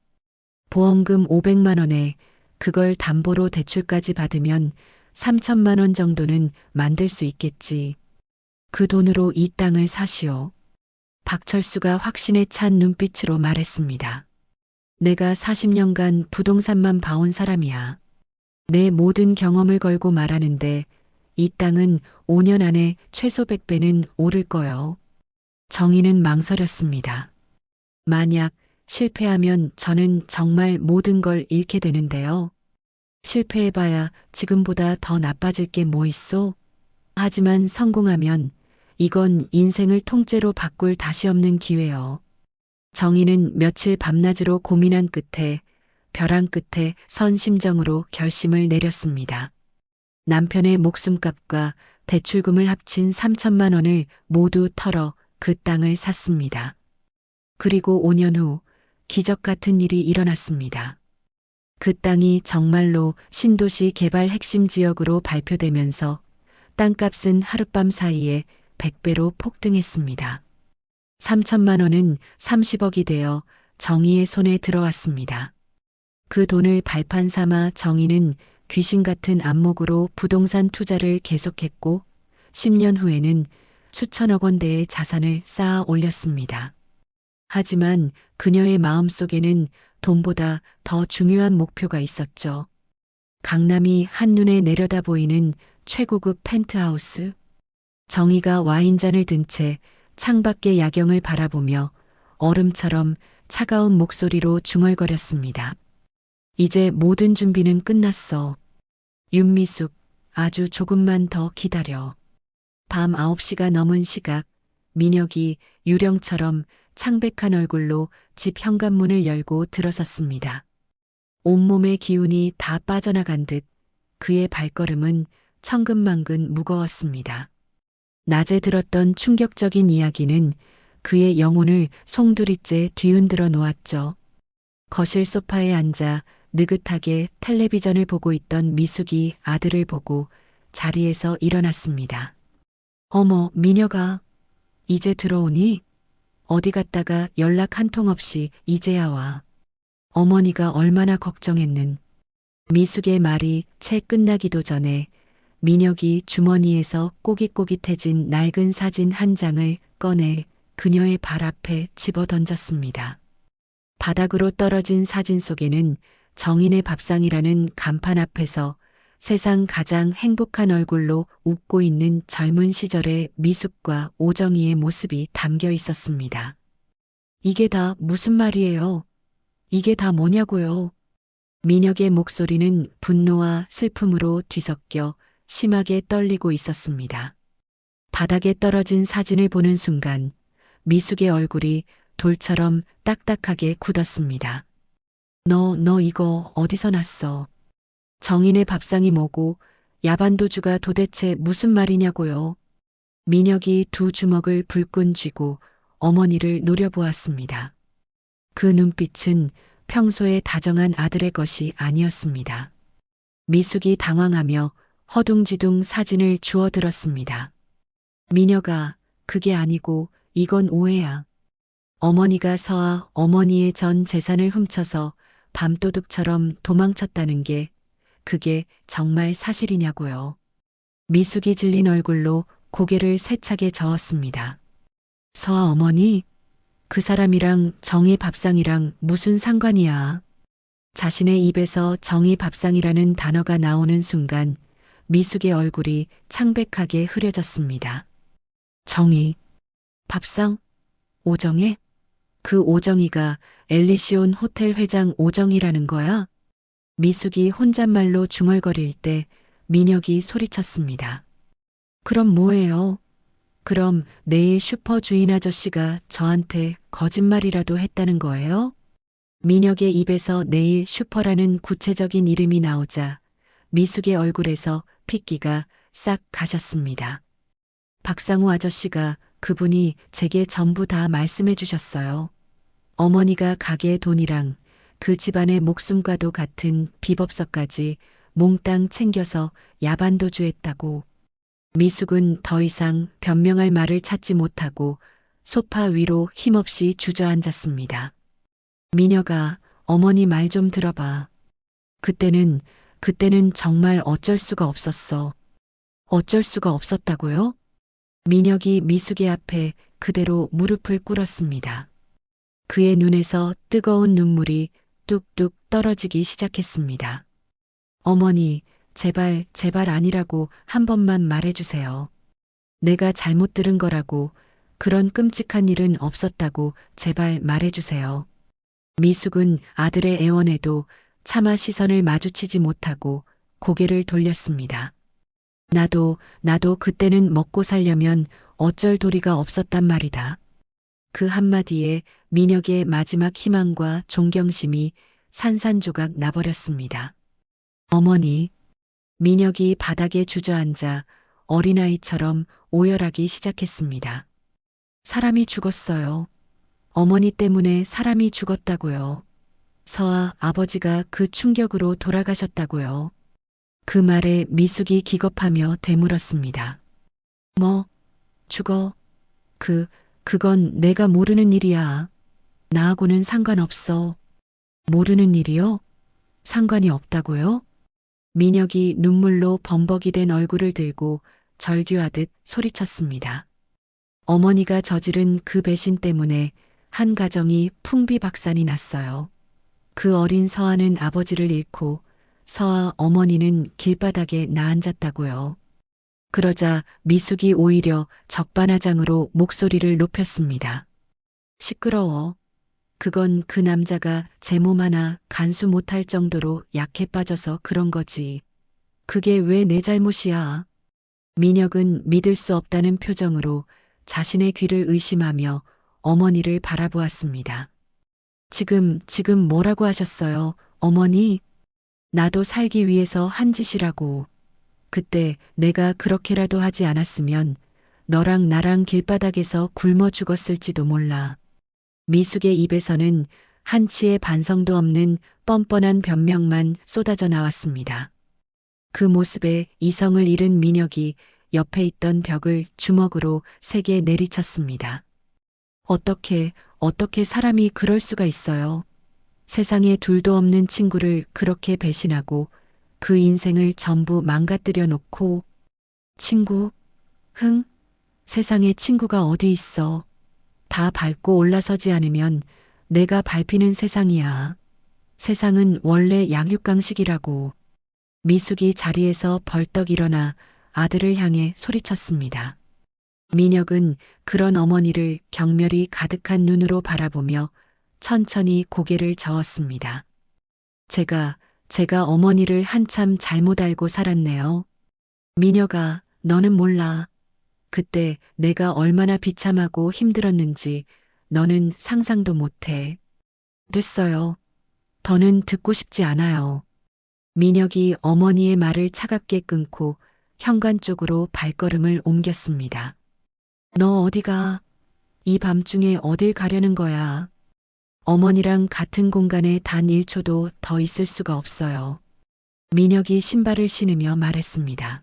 보험금 500만 원에 그걸 담보로 대출까지 받으면 3천만 원 정도는 만들 수 있겠지. 그 돈으로 이 땅을 사시오. 박철수가 확신에 찬 눈빛으로 말했습니다. 내가 40년간 부동산만 봐온 사람이야. 내 모든 경험을 걸고 말하는데 이 땅은 5년 안에 최소 100배는 오를 거요. 정희는 망설였습니다. 만약 실패하면 저는 정말 모든 걸 잃게 되는데요. 실패해봐야 지금보다 더 나빠질 게 뭐 있소? 하지만 성공하면 이건 인생을 통째로 바꿀 다시 없는 기회요. 정희는 며칠 밤낮으로 고민한 끝에 벼랑 끝에 선 심정으로 결심을 내렸습니다. 남편의 목숨값과 대출금을 합친 3천만 원을 모두 털어 그 땅을 샀습니다. 그리고 5년 후 기적 같은 일이 일어났습니다. 그 땅이 정말로 신도시 개발 핵심 지역으로 발표되면서 땅값은 하룻밤 사이에 100배로 폭등했습니다. 3천만 원은 30억이 되어 정희의 손에 들어왔습니다. 그 돈을 발판 삼아 정희는 귀신 같은 안목으로 부동산 투자를 계속했고 10년 후에는 수천억 원대의 자산을 쌓아 올렸습니다. 하지만 그녀의 마음속에는 돈보다 더 중요한 목표가 있었죠. 강남이 한눈에 내려다 보이는 최고급 펜트하우스. 정희가 와인잔을 든 채 창밖의 야경을 바라보며 얼음처럼 차가운 목소리로 중얼거렸습니다. 이제 모든 준비는 끝났어. 윤미숙, 아주 조금만 더 기다려. 밤 9시가 넘은 시각, 민혁이 유령처럼 창백한 얼굴로 집 현관문을 열고 들어섰습니다. 온몸의 기운이 다 빠져나간 듯 그의 발걸음은 천근만근 무거웠습니다. 낮에 들었던 충격적인 이야기는 그의 영혼을 송두리째 뒤흔들어 놓았죠. 거실 소파에 앉아 느긋하게 텔레비전을 보고 있던 미숙이 아들을 보고 자리에서 일어났습니다. 어머, 민혁아, 이제 들어오니? 어디 갔다가 연락 한 통 없이 이제야 와. 어머니가 얼마나 걱정했는. 미숙의 말이 채 끝나기도 전에 민혁이 주머니에서 꼬깃꼬깃해진 낡은 사진 한 장을 꺼내 그녀의 발 앞에 집어 던졌습니다. 바닥으로 떨어진 사진 속에는 정인의 밥상이라는 간판 앞에서 세상 가장 행복한 얼굴로 웃고 있는 젊은 시절의 미숙과 오정희의 모습이 담겨 있었습니다. 이게 다 무슨 말이에요? 이게 다 뭐냐고요? 민혁의 목소리는 분노와 슬픔으로 뒤섞여 심하게 떨리고 있었습니다. 바닥에 떨어진 사진을 보는 순간 미숙의 얼굴이 돌처럼 딱딱하게 굳었습니다. 너 이거 어디서 났어? 정인의 밥상이 뭐고 야반도주가 도대체 무슨 말이냐고요? 민혁이 두 주먹을 불끈 쥐고 어머니를 노려보았습니다. 그 눈빛은 평소에 다정한 아들의 것이 아니었습니다. 미숙이 당황하며 허둥지둥 사진을 주워들었습니다. 민혁아, 그게 아니고 이건 오해야. 어머니가 서아 어머니의 전 재산을 훔쳐서 밤도둑처럼 도망쳤다는 게 그게 정말 사실이냐고요. 미숙이 질린 얼굴로 고개를 세차게 저었습니다. 서아 어머니? 그 사람이랑 정의 밥상이랑 무슨 상관이야? 자신의 입에서 정의 밥상이라는 단어가 나오는 순간 미숙의 얼굴이 창백하게 흐려졌습니다. 정의, 밥상, 오정혜? 그 오정희가 엘리시온 호텔 회장 오정희라는 거야? 미숙이 혼잣말로 중얼거릴 때 민혁이 소리쳤습니다. 그럼 뭐예요? 그럼 내일 슈퍼 주인 아저씨가 저한테 거짓말이라도 했다는 거예요? 민혁의 입에서 내일 슈퍼라는 구체적인 이름이 나오자 미숙의 얼굴에서 핏기가 싹 가셨습니다. 박상우 아저씨가 그분이 제게 전부 다 말씀해 주셨어요. 어머니가 가게의 돈이랑 그 집안의 목숨과도 같은 비법서까지 몽땅 챙겨서 야반도주했다고. 미숙은 더 이상 변명할 말을 찾지 못하고 소파 위로 힘없이 주저앉았습니다. 민혁아, 어머니 말 좀 들어봐. 그때는 정말 어쩔 수가 없었어. 어쩔 수가 없었다고요? 민혁이 미숙의 앞에 그대로 무릎을 꿇었습니다. 그의 눈에서 뜨거운 눈물이 뚝뚝 떨어지기 시작했습니다. 어머니, 제발 아니라고 한 번만 말해주세요. 내가 잘못 들은 거라고, 그런 끔찍한 일은 없었다고 제발 말해주세요. 미숙은 아들의 애원에도 차마 시선을 마주치지 못하고 고개를 돌렸습니다. 나도 그때는 먹고 살려면 어쩔 도리가 없었단 말이다. 그 한마디에 민혁의 마지막 희망과 존경심이 산산조각 나버렸습니다. 어머니, 민혁이 바닥에 주저앉아 어린아이처럼 오열하기 시작했습니다. 사람이 죽었어요. 어머니 때문에 사람이 죽었다고요. 서아 아버지가 그 충격으로 돌아가셨다고요. 그 말에 미숙이 기겁하며 되물었습니다. 뭐, 죽어? 그건 내가 모르는 일이야. 나하고는 상관없어. 모르는 일이요? 상관이 없다고요? 민혁이 눈물로 범벅이 된 얼굴을 들고 절규하듯 소리쳤습니다. 어머니가 저지른 그 배신 때문에 한 가정이 풍비박산이 났어요. 그 어린 서아는 아버지를 잃고 서아 어머니는 길바닥에 나앉았다고요. 그러자 미숙이 오히려 적반하장으로 목소리를 높였습니다. 시끄러워. 그건 그 남자가 제 몸 하나 간수 못할 정도로 약해 빠져서 그런 거지. 그게 왜 내 잘못이야? 민혁은 믿을 수 없다는 표정으로 자신의 귀를 의심하며 어머니를 바라보았습니다. 지금 뭐라고 하셨어요, 어머니? 나도 살기 위해서 한 짓이라고. 그때 내가 그렇게라도 하지 않았으면 너랑 나랑 길바닥에서 굶어 죽었을지도 몰라. 미숙의 입에서는 한치의 반성도 없는 뻔뻔한 변명만 쏟아져 나왔습니다. 그 모습에 이성을 잃은 민혁이 옆에 있던 벽을 주먹으로 세게 내리쳤습니다. 어떻게 사람이 그럴 수가 있어요? 세상에 둘도 없는 친구를 그렇게 배신하고 그 인생을 전부 망가뜨려 놓고. 친구? 흥? 세상에 친구가 어디 있어. 다 밟고 올라서지 않으면 내가 밟히는 세상이야. 세상은 원래 양육강식이라고. 미숙이 자리에서 벌떡 일어나 아들을 향해 소리쳤습니다. 민혁은 그런 어머니를 경멸이 가득한 눈으로 바라보며 천천히 고개를 저었습니다. 제가 어머니를 한참 잘못 알고 살았네요. 민혁아, 너는 몰라. 그때 내가 얼마나 비참하고 힘들었는지 너는 상상도 못해. 됐어요. 더는 듣고 싶지 않아요. 민혁이 어머니의 말을 차갑게 끊고 현관 쪽으로 발걸음을 옮겼습니다. 너 어디가? 이 밤중에 어딜 가려는 거야? 어머니랑 같은 공간에 단 1초도 더 있을 수가 없어요. 민혁이 신발을 신으며 말했습니다.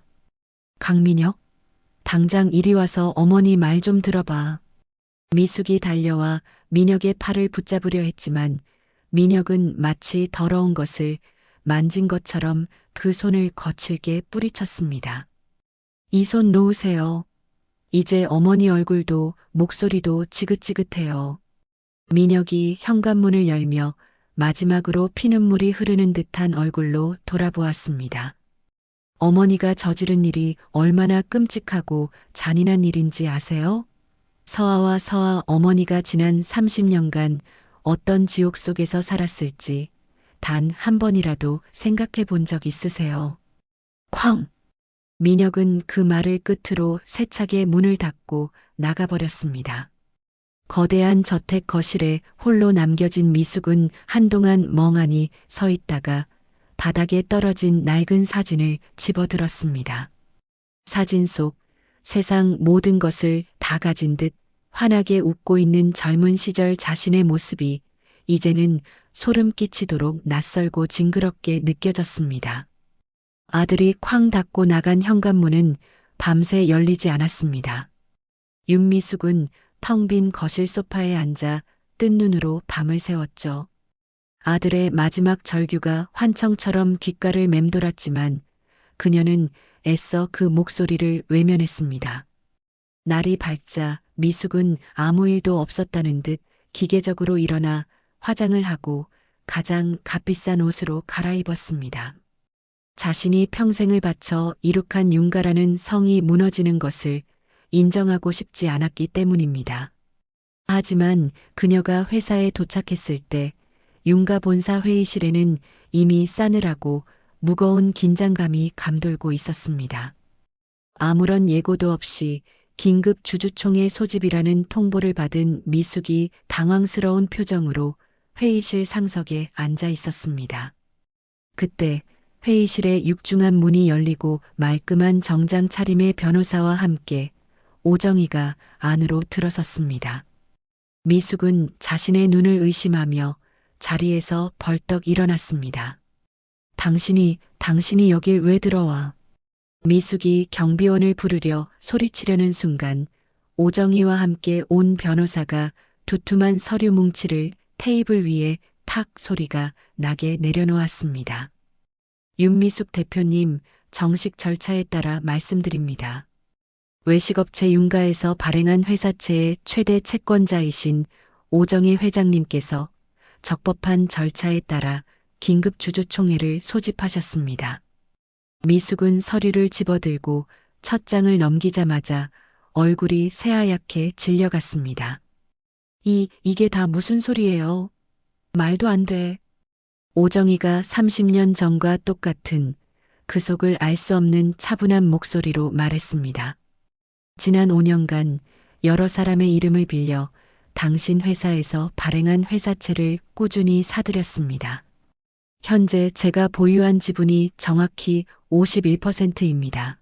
강민혁, 당장 이리 와서 어머니 말 좀 들어봐. 미숙이 달려와 민혁의 팔을 붙잡으려 했지만 민혁은 마치 더러운 것을 만진 것처럼 그 손을 거칠게 뿌리쳤습니다. 이 손 놓으세요. 이제 어머니 얼굴도 목소리도 지긋지긋해요. 민혁이 현관문을 열며 마지막으로 피눈물이 흐르는 듯한 얼굴로 돌아보았습니다. 어머니가 저지른 일이 얼마나 끔찍하고 잔인한 일인지 아세요? 서아 어머니가 지난 30년간 어떤 지옥 속에서 살았을지 단 한 번이라도 생각해 본 적 있으세요? 쾅! 민혁은 그 말을 끝으로 세차게 문을 닫고 나가버렸습니다. 거대한 저택 거실에 홀로 남겨진 미숙은 한동안 멍하니 서 있다가 바닥에 떨어진 낡은 사진을 집어들었습니다. 사진 속 세상 모든 것을 다 가진 듯 환하게 웃고 있는 젊은 시절 자신의 모습이 이제는 소름 끼치도록 낯설고 징그럽게 느껴졌습니다. 아들이 쾅 닫고 나간 현관문은 밤새 열리지 않았습니다. 윤미숙은 텅 빈 거실 소파에 앉아 뜬 눈으로 밤을 새웠죠. 아들의 마지막 절규가 환청처럼 귓가를 맴돌았지만 그녀는 애써 그 목소리를 외면했습니다. 날이 밝자 미숙은 아무 일도 없었다는 듯 기계적으로 일어나 화장을 하고 가장 값비싼 옷으로 갈아입었습니다. 자신이 평생을 바쳐 이룩한 윤가라는 성이 무너지는 것을 인정하고 싶지 않았기 때문입니다. 하지만 그녀가 회사에 도착했을 때 윤가 본사 회의실에는 이미 싸늘하고 무거운 긴장감이 감돌고 있었습니다. 아무런 예고도 없이 긴급 주주총회 소집이라는 통보를 받은 미숙이 당황스러운 표정으로 회의실 상석에 앉아 있었습니다. 그때 회의실의 육중한 문이 열리고 말끔한 정장 차림의 변호사와 함께 오정희가 안으로 들어섰습니다. 미숙은 자신의 눈을 의심하며 자리에서 벌떡 일어났습니다. 당신이 여길 왜 들어와? 미숙이 경비원을 부르려 소리치려는 순간 오정희와 함께 온 변호사가 두툼한 서류 뭉치를 테이블 위에 탁 소리가 나게 내려놓았습니다. 윤미숙 대표님, 정식 절차에 따라 말씀드립니다. 외식업체 윤가에서 발행한 회사채의 최대 채권자이신 오정희 회장님께서 적법한 절차에 따라 긴급 주주총회를 소집하셨습니다. 미숙은 서류를 집어들고 첫 장을 넘기자마자 얼굴이 새하얗게 질려갔습니다. 이게 다 무슨 소리예요? 말도 안 돼. 오정희가 30년 전과 똑같은 그 속을 알 수 없는 차분한 목소리로 말했습니다. 지난 5년간 여러 사람의 이름을 빌려 당신 회사에서 발행한 회사채를 꾸준히 사들였습니다. 현재 제가 보유한 지분이 정확히 51%입니다.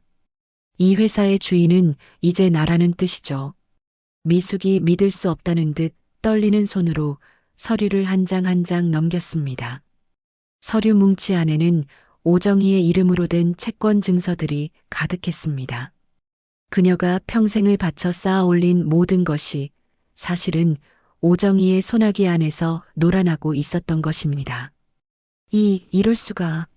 이 회사의 주인은 이제 나라는 뜻이죠. 미숙이 믿을 수 없다는 듯 떨리는 손으로 서류를 한 장 한 장 넘겼습니다. 서류 뭉치 안에는 오정희의 이름으로 된 채권 증서들이 가득했습니다. 그녀가 평생을 바쳐 쌓아 올린 모든 것이 사실은 오정희의 소나기 안에서 놀아나고 있었던 것입니다. 이럴 수가.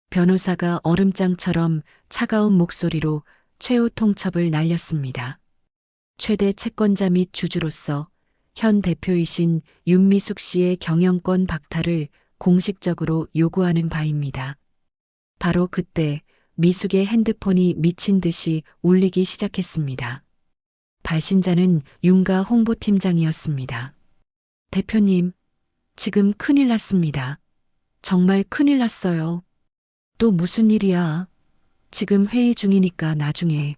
변호사가 얼음장처럼 차가운 목소리로 최후 통첩을 날렸습니다. 최대 채권자 및 주주로서 현 대표이신 윤미숙 씨의 경영권 박탈을 공식적으로 요구하는 바입니다. 바로 그때 미숙의 핸드폰이 미친 듯이 울리기 시작했습니다. 발신자는 윤가 홍보팀장이었습니다. 대표님, 지금 큰일 났습니다. 정말 큰일 났어요. 또 무슨 일이야? 지금 회의 중이니까 나중에.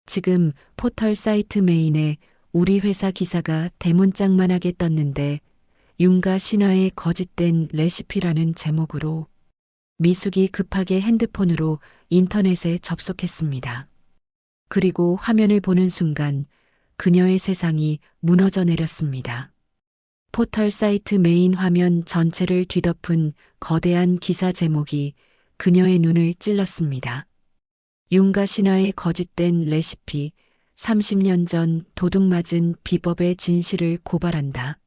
지금 포털 사이트 메인에 우리 회사 기사가 대문짝만하게 떴는데 윤가 신화의 거짓된 레시피라는 제목으로. 미숙이 급하게 핸드폰으로 인터넷에 접속했습니다. 그리고 화면을 보는 순간 그녀의 세상이 무너져 내렸습니다. 포털 사이트 메인 화면 전체를 뒤덮은 거대한 기사 제목이 그녀의 눈을 찔렀습니다. 윤가 신화의 거짓된 레시피, 30년 전 도둑맞은 비법의 진실을 고발한다.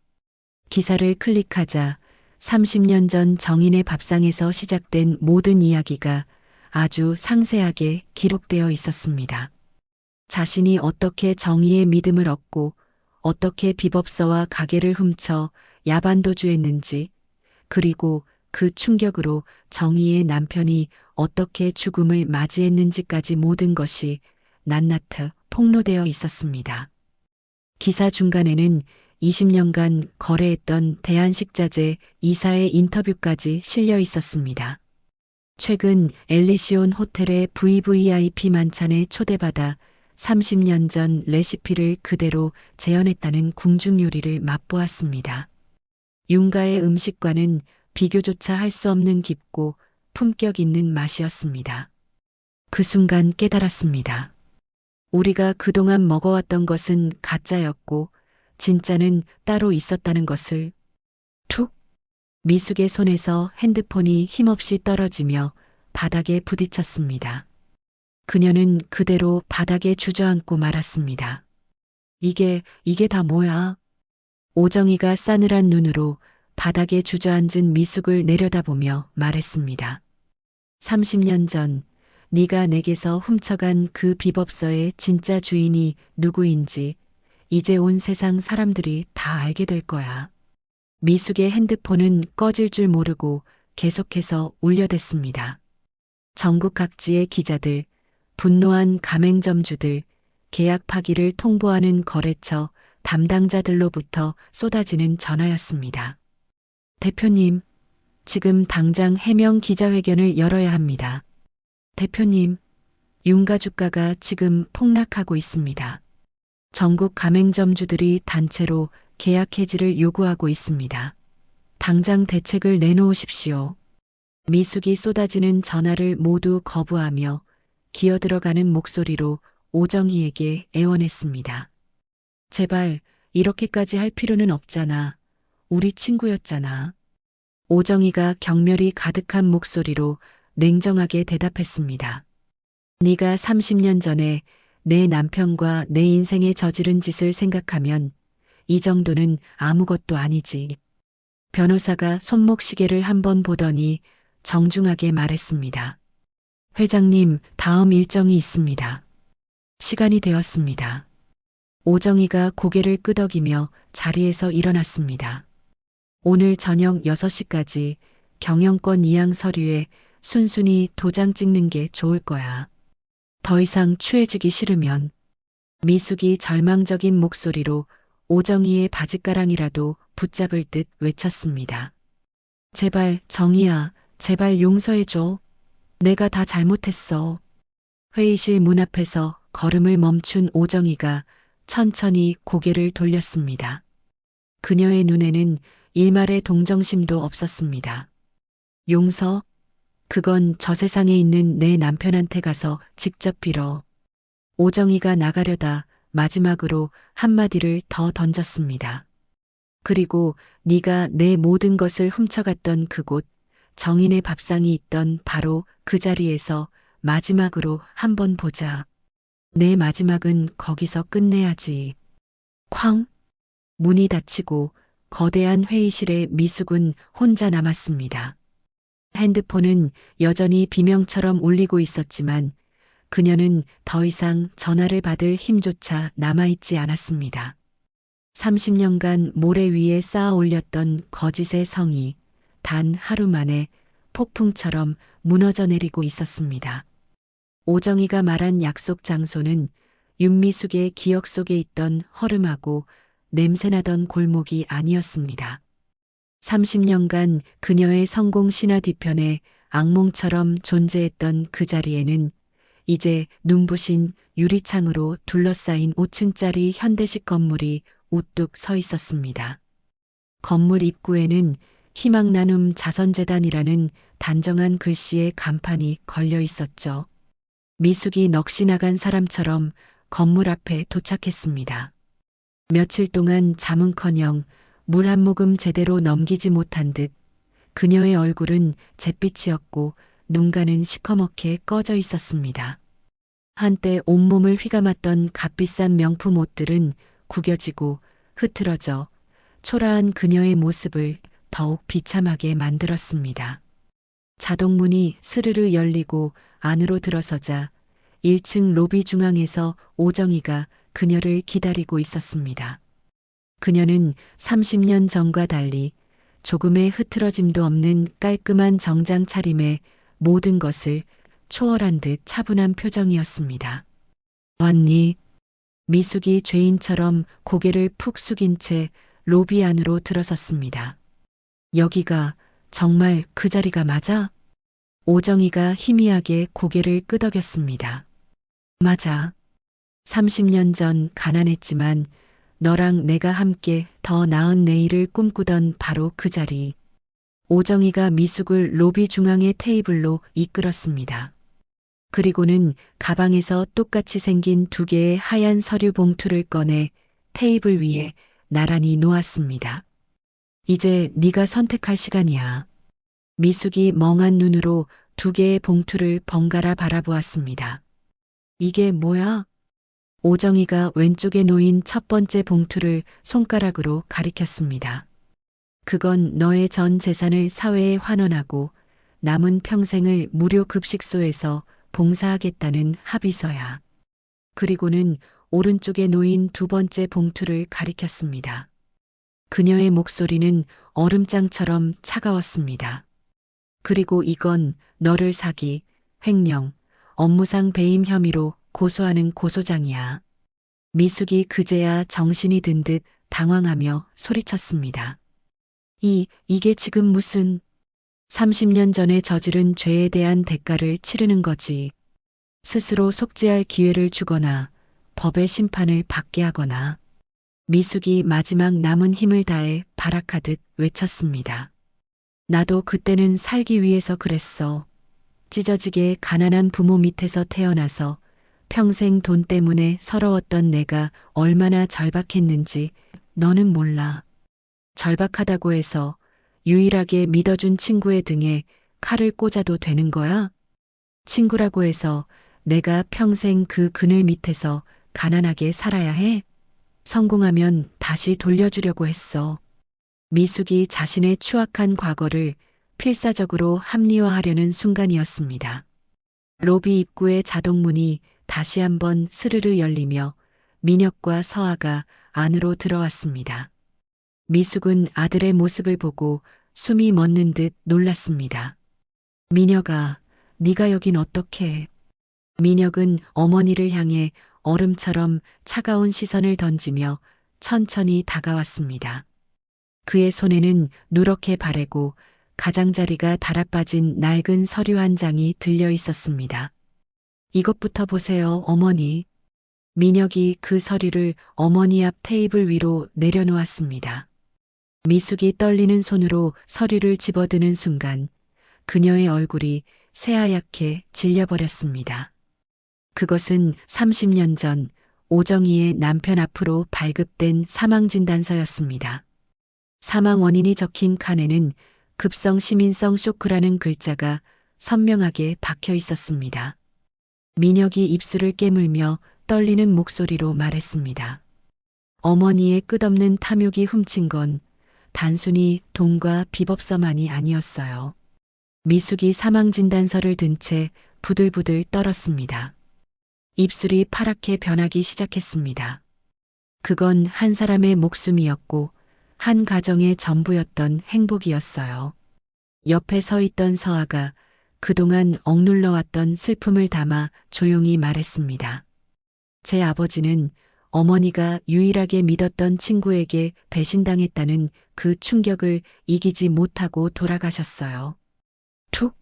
기사를 클릭하자 30년 전 정인의 밥상에서 시작된 모든 이야기가 아주 상세하게 기록되어 있었습니다. 자신이 어떻게 정의의 믿음을 얻고 어떻게 비법서와 가게를 훔쳐 야반도주했는지, 그리고 그 충격으로 정의의 남편이 어떻게 죽음을 맞이했는지까지 모든 것이 낱낱이 폭로되어 있었습니다. 기사 중간에는 20년간 거래했던 대한식자재 이사의 인터뷰까지 실려 있었습니다. 최근 엘리시온 호텔의 VVIP 만찬에 초대받아 30년 전 레시피를 그대로 재현했다는 궁중 요리를 맛보았습니다. 윤가의 음식과는 비교조차 할 수 없는 깊고 품격 있는 맛이었습니다. 그 순간 깨달았습니다. 우리가 그동안 먹어왔던 것은 가짜였고 진짜는 따로 있었다는 것을. 툭! 미숙의 손에서 핸드폰이 힘없이 떨어지며 바닥에 부딪혔습니다. 그녀는 그대로 바닥에 주저앉고 말았습니다. 이게 다 뭐야? 오정희가 싸늘한 눈으로 바닥에 주저앉은 미숙을 내려다보며 말했습니다. 30년 전 네가 내게서 훔쳐간 그 비법서의 진짜 주인이 누구인지 이제 온 세상 사람들이 다 알게 될 거야. 미숙의 핸드폰은 꺼질 줄 모르고 계속해서 울려댔습니다. 전국 각지의 기자들, 분노한 가맹점주들, 계약 파기를 통보하는 거래처 담당자들로부터 쏟아지는 전화였습니다. 대표님, 지금 당장 해명 기자회견을 열어야 합니다. 대표님, 윤가 주가가 지금 폭락하고 있습니다. 전국 가맹점주들이 단체로 계약 해지를 요구하고 있습니다. 당장 대책을 내놓으십시오. 미숙이 쏟아지는 전화를 모두 거부하며 기어들어가는 목소리로 오정희에게 애원했습니다. 제발 이렇게까지 할 필요는 없잖아. 우리 친구였잖아. 오정희가 경멸이 가득한 목소리로 냉정하게 대답했습니다. 네가 30년 전에 내 남편과 내 인생에 저지른 짓을 생각하면 이 정도는 아무것도 아니지. 변호사가 손목시계를 한번 보더니 정중하게 말했습니다. 회장님, 다음 일정이 있습니다. 시간이 되었습니다. 오정희가 고개를 끄덕이며 자리에서 일어났습니다. 오늘 저녁 6시까지 경영권 이양 서류에 순순히 도장 찍는 게 좋을 거야. 더 이상 추해지기 싫으면. 미숙이 절망적인 목소리로 오정희의 바짓가랑이라도 붙잡을 듯 외쳤습니다. 제발 정희야, 제발 용서해줘. 내가 다 잘못했어. 회의실 문 앞에서 걸음을 멈춘 오정희가 천천히 고개를 돌렸습니다. 그녀의 눈에는 일말의 동정심도 없었습니다. 용서? 그건 저 세상에 있는 내 남편한테 가서 직접 빌어. 오정희가 나가려다 마지막으로 한마디를 더 던졌습니다. 그리고 네가 내 모든 것을 훔쳐갔던 그곳, 정인의 밥상이 있던 바로 그 자리에서 마지막으로 한번 보자. 내 마지막은 거기서 끝내야지. 쾅! 문이 닫히고 거대한 회의실에 미숙은 혼자 남았습니다. 핸드폰은 여전히 비명처럼 울리고 있었지만 그녀는 더 이상 전화를 받을 힘조차 남아있지 않았습니다. 30년간 모래 위에 쌓아 올렸던 거짓의 성이 단 하루 만에 폭풍처럼 무너져 내리고 있었습니다. 오정희가 말한 약속 장소는 윤미숙의 기억 속에 있던 허름하고 냄새나던 골목이 아니었습니다. 30년간 그녀의 성공 신화 뒤편에 악몽처럼 존재했던 그 자리에는 이제 눈부신 유리창으로 둘러싸인 5층짜리 현대식 건물이 우뚝 서 있었습니다. 건물 입구에는 희망 나눔 자선재단이라는 단정한 글씨의 간판이 걸려 있었죠. 미숙이 넋이 나간 사람처럼 건물 앞에 도착했습니다. 며칠 동안 잠은커녕 물 한 모금 제대로 넘기지 못한 듯 그녀의 얼굴은 잿빛이었고 눈가는 시커멓게 꺼져 있었습니다. 한때 온몸을 휘감았던 값비싼 명품 옷들은 구겨지고 흐트러져 초라한 그녀의 모습을 더욱 비참하게 만들었습니다. 자동문이 스르르 열리고 안으로 들어서자 1층 로비 중앙에서 오정희가 그녀를 기다리고 있었습니다. 그녀는 30년 전과 달리 조금의 흐트러짐도 없는 깔끔한 정장 차림에 모든 것을 초월한 듯 차분한 표정이었습니다. 왔니? 미숙이 죄인처럼 고개를 푹 숙인 채 로비 안으로 들어섰습니다. 여기가 정말 그 자리가 맞아? 오정희가 희미하게 고개를 끄덕였습니다. 맞아. 30년 전 가난했지만 너랑 내가 함께 더 나은 내일을 꿈꾸던 바로 그 자리. 오정희가 미숙을 로비 중앙의 테이블로 이끌었습니다. 그리고는 가방에서 똑같이 생긴 2개의 하얀 서류 봉투를 꺼내 테이블 위에 나란히 놓았습니다. 이제 네가 선택할 시간이야. 미숙이 멍한 눈으로 2개의 봉투를 번갈아 바라보았습니다. 이게 뭐야? 오정희가 왼쪽에 놓인 첫 번째 봉투를 손가락으로 가리켰습니다. 그건 너의 전 재산을 사회에 환원하고 남은 평생을 무료 급식소에서 봉사하겠다는 합의서야. 그리고는 오른쪽에 놓인 2번째 봉투를 가리켰습니다. 그녀의 목소리는 얼음장처럼 차가웠습니다. 그리고 이건 너를 사기, 횡령, 업무상 배임 혐의로 고소하는 고소장이야. 미숙이 그제야 정신이 든 듯 당황하며 소리쳤습니다. 이게 지금 무슨 30년 전에 저지른 죄에 대한 대가를 치르는 거지. 스스로 속죄할 기회를 주거나 법의 심판을 받게 하거나. 미숙이 마지막 남은 힘을 다해 발악하듯 외쳤습니다. 나도 그때는 살기 위해서 그랬어. 찢어지게 가난한 부모 밑에서 태어나서 평생 돈 때문에 서러웠던 내가 얼마나 절박했는지 너는 몰라. 절박하다고 해서 유일하게 믿어준 친구의 등에 칼을 꽂아도 되는 거야? 친구라고 해서 내가 평생 그 그늘 밑에서 가난하게 살아야 해? 성공하면 다시 돌려주려고 했어. 미숙이 자신의 추악한 과거를 필사적으로 합리화하려는 순간이었습니다. 로비 입구의 자동문이 다시 한번 스르르 열리며 민혁과 서아가 안으로 들어왔습니다. 미숙은 아들의 모습을 보고 숨이 멎는 듯 놀랐습니다. 민혁아, 네가 여긴 어떻게? 민혁은 어머니를 향해 얼음처럼 차가운 시선을 던지며 천천히 다가왔습니다. 그의 손에는 누렇게 바래고 가장자리가 달아빠진 낡은 서류 한 장이 들려 있었습니다. 이것부터 보세요, 어머니. 민혁이 그 서류를 어머니 앞 테이블 위로 내려놓았습니다. 미숙이 떨리는 손으로 서류를 집어드는 순간 그녀의 얼굴이 새하얗게 질려버렸습니다. 그것은 30년 전 오정희의 남편 앞으로 발급된 사망진단서였습니다. 사망 원인이 적힌 칸에는 급성 시민성 쇼크라는 글자가 선명하게 박혀 있었습니다. 민혁이 입술을 깨물며 떨리는 목소리로 말했습니다. 어머니의 끝없는 탐욕이 훔친 건 단순히 돈과 비법서만이 아니었어요. 미숙이 사망진단서를 든 채 부들부들 떨었습니다. 입술이 파랗게 변하기 시작했습니다. 그건 한 사람의 목숨이었고 한 가정의 전부였던 행복이었어요. 옆에 서 있던 서아가 그동안 억눌러왔던 슬픔을 담아 조용히 말했습니다. 제 아버지는 어머니가 유일하게 믿었던 친구에게 배신당했다는 그 충격을 이기지 못하고 돌아가셨어요. 툭!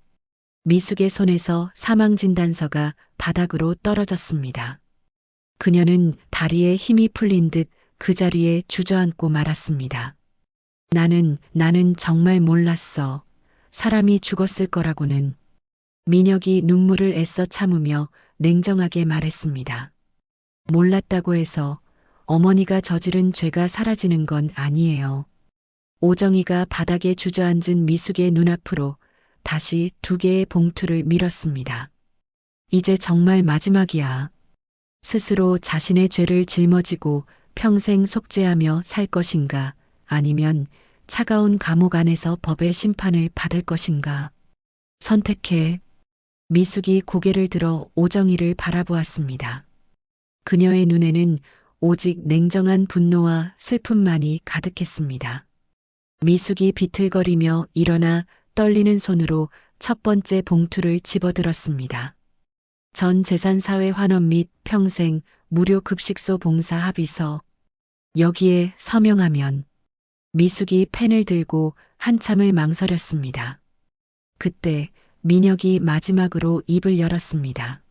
미숙의 손에서 사망진단서가 바닥으로 떨어졌습니다. 그녀는 다리에 힘이 풀린 듯 그 자리에 주저앉고 말았습니다. 나는 정말 몰랐어. 사람이 죽었을 거라고는. 민혁이 눈물을 애써 참으며 냉정하게 말했습니다. 몰랐다고 해서 어머니가 저지른 죄가 사라지는 건 아니에요. 오정희가 바닥에 주저앉은 미숙의 눈앞으로 다시 2개의 봉투를 밀었습니다. 이제 정말 마지막이야. 스스로 자신의 죄를 짊어지고 평생 속죄하며 살 것인가, 아니면 차가운 감옥 안에서 법의 심판을 받을 것인가. 선택해. 미숙이 고개를 들어 오정희를 바라보았습니다. 그녀의 눈에는 오직 냉정한 분노와 슬픔만이 가득했습니다. 미숙이 비틀거리며 일어나 떨리는 손으로 첫 번째 봉투를 집어들었습니다. 전 재산사회 환원 및 평생 무료 급식소 봉사 합의서. 여기에 서명하면. 미숙이 펜을 들고 한참을 망설였습니다. 그때 민혁이 마지막으로 입을 열었습니다.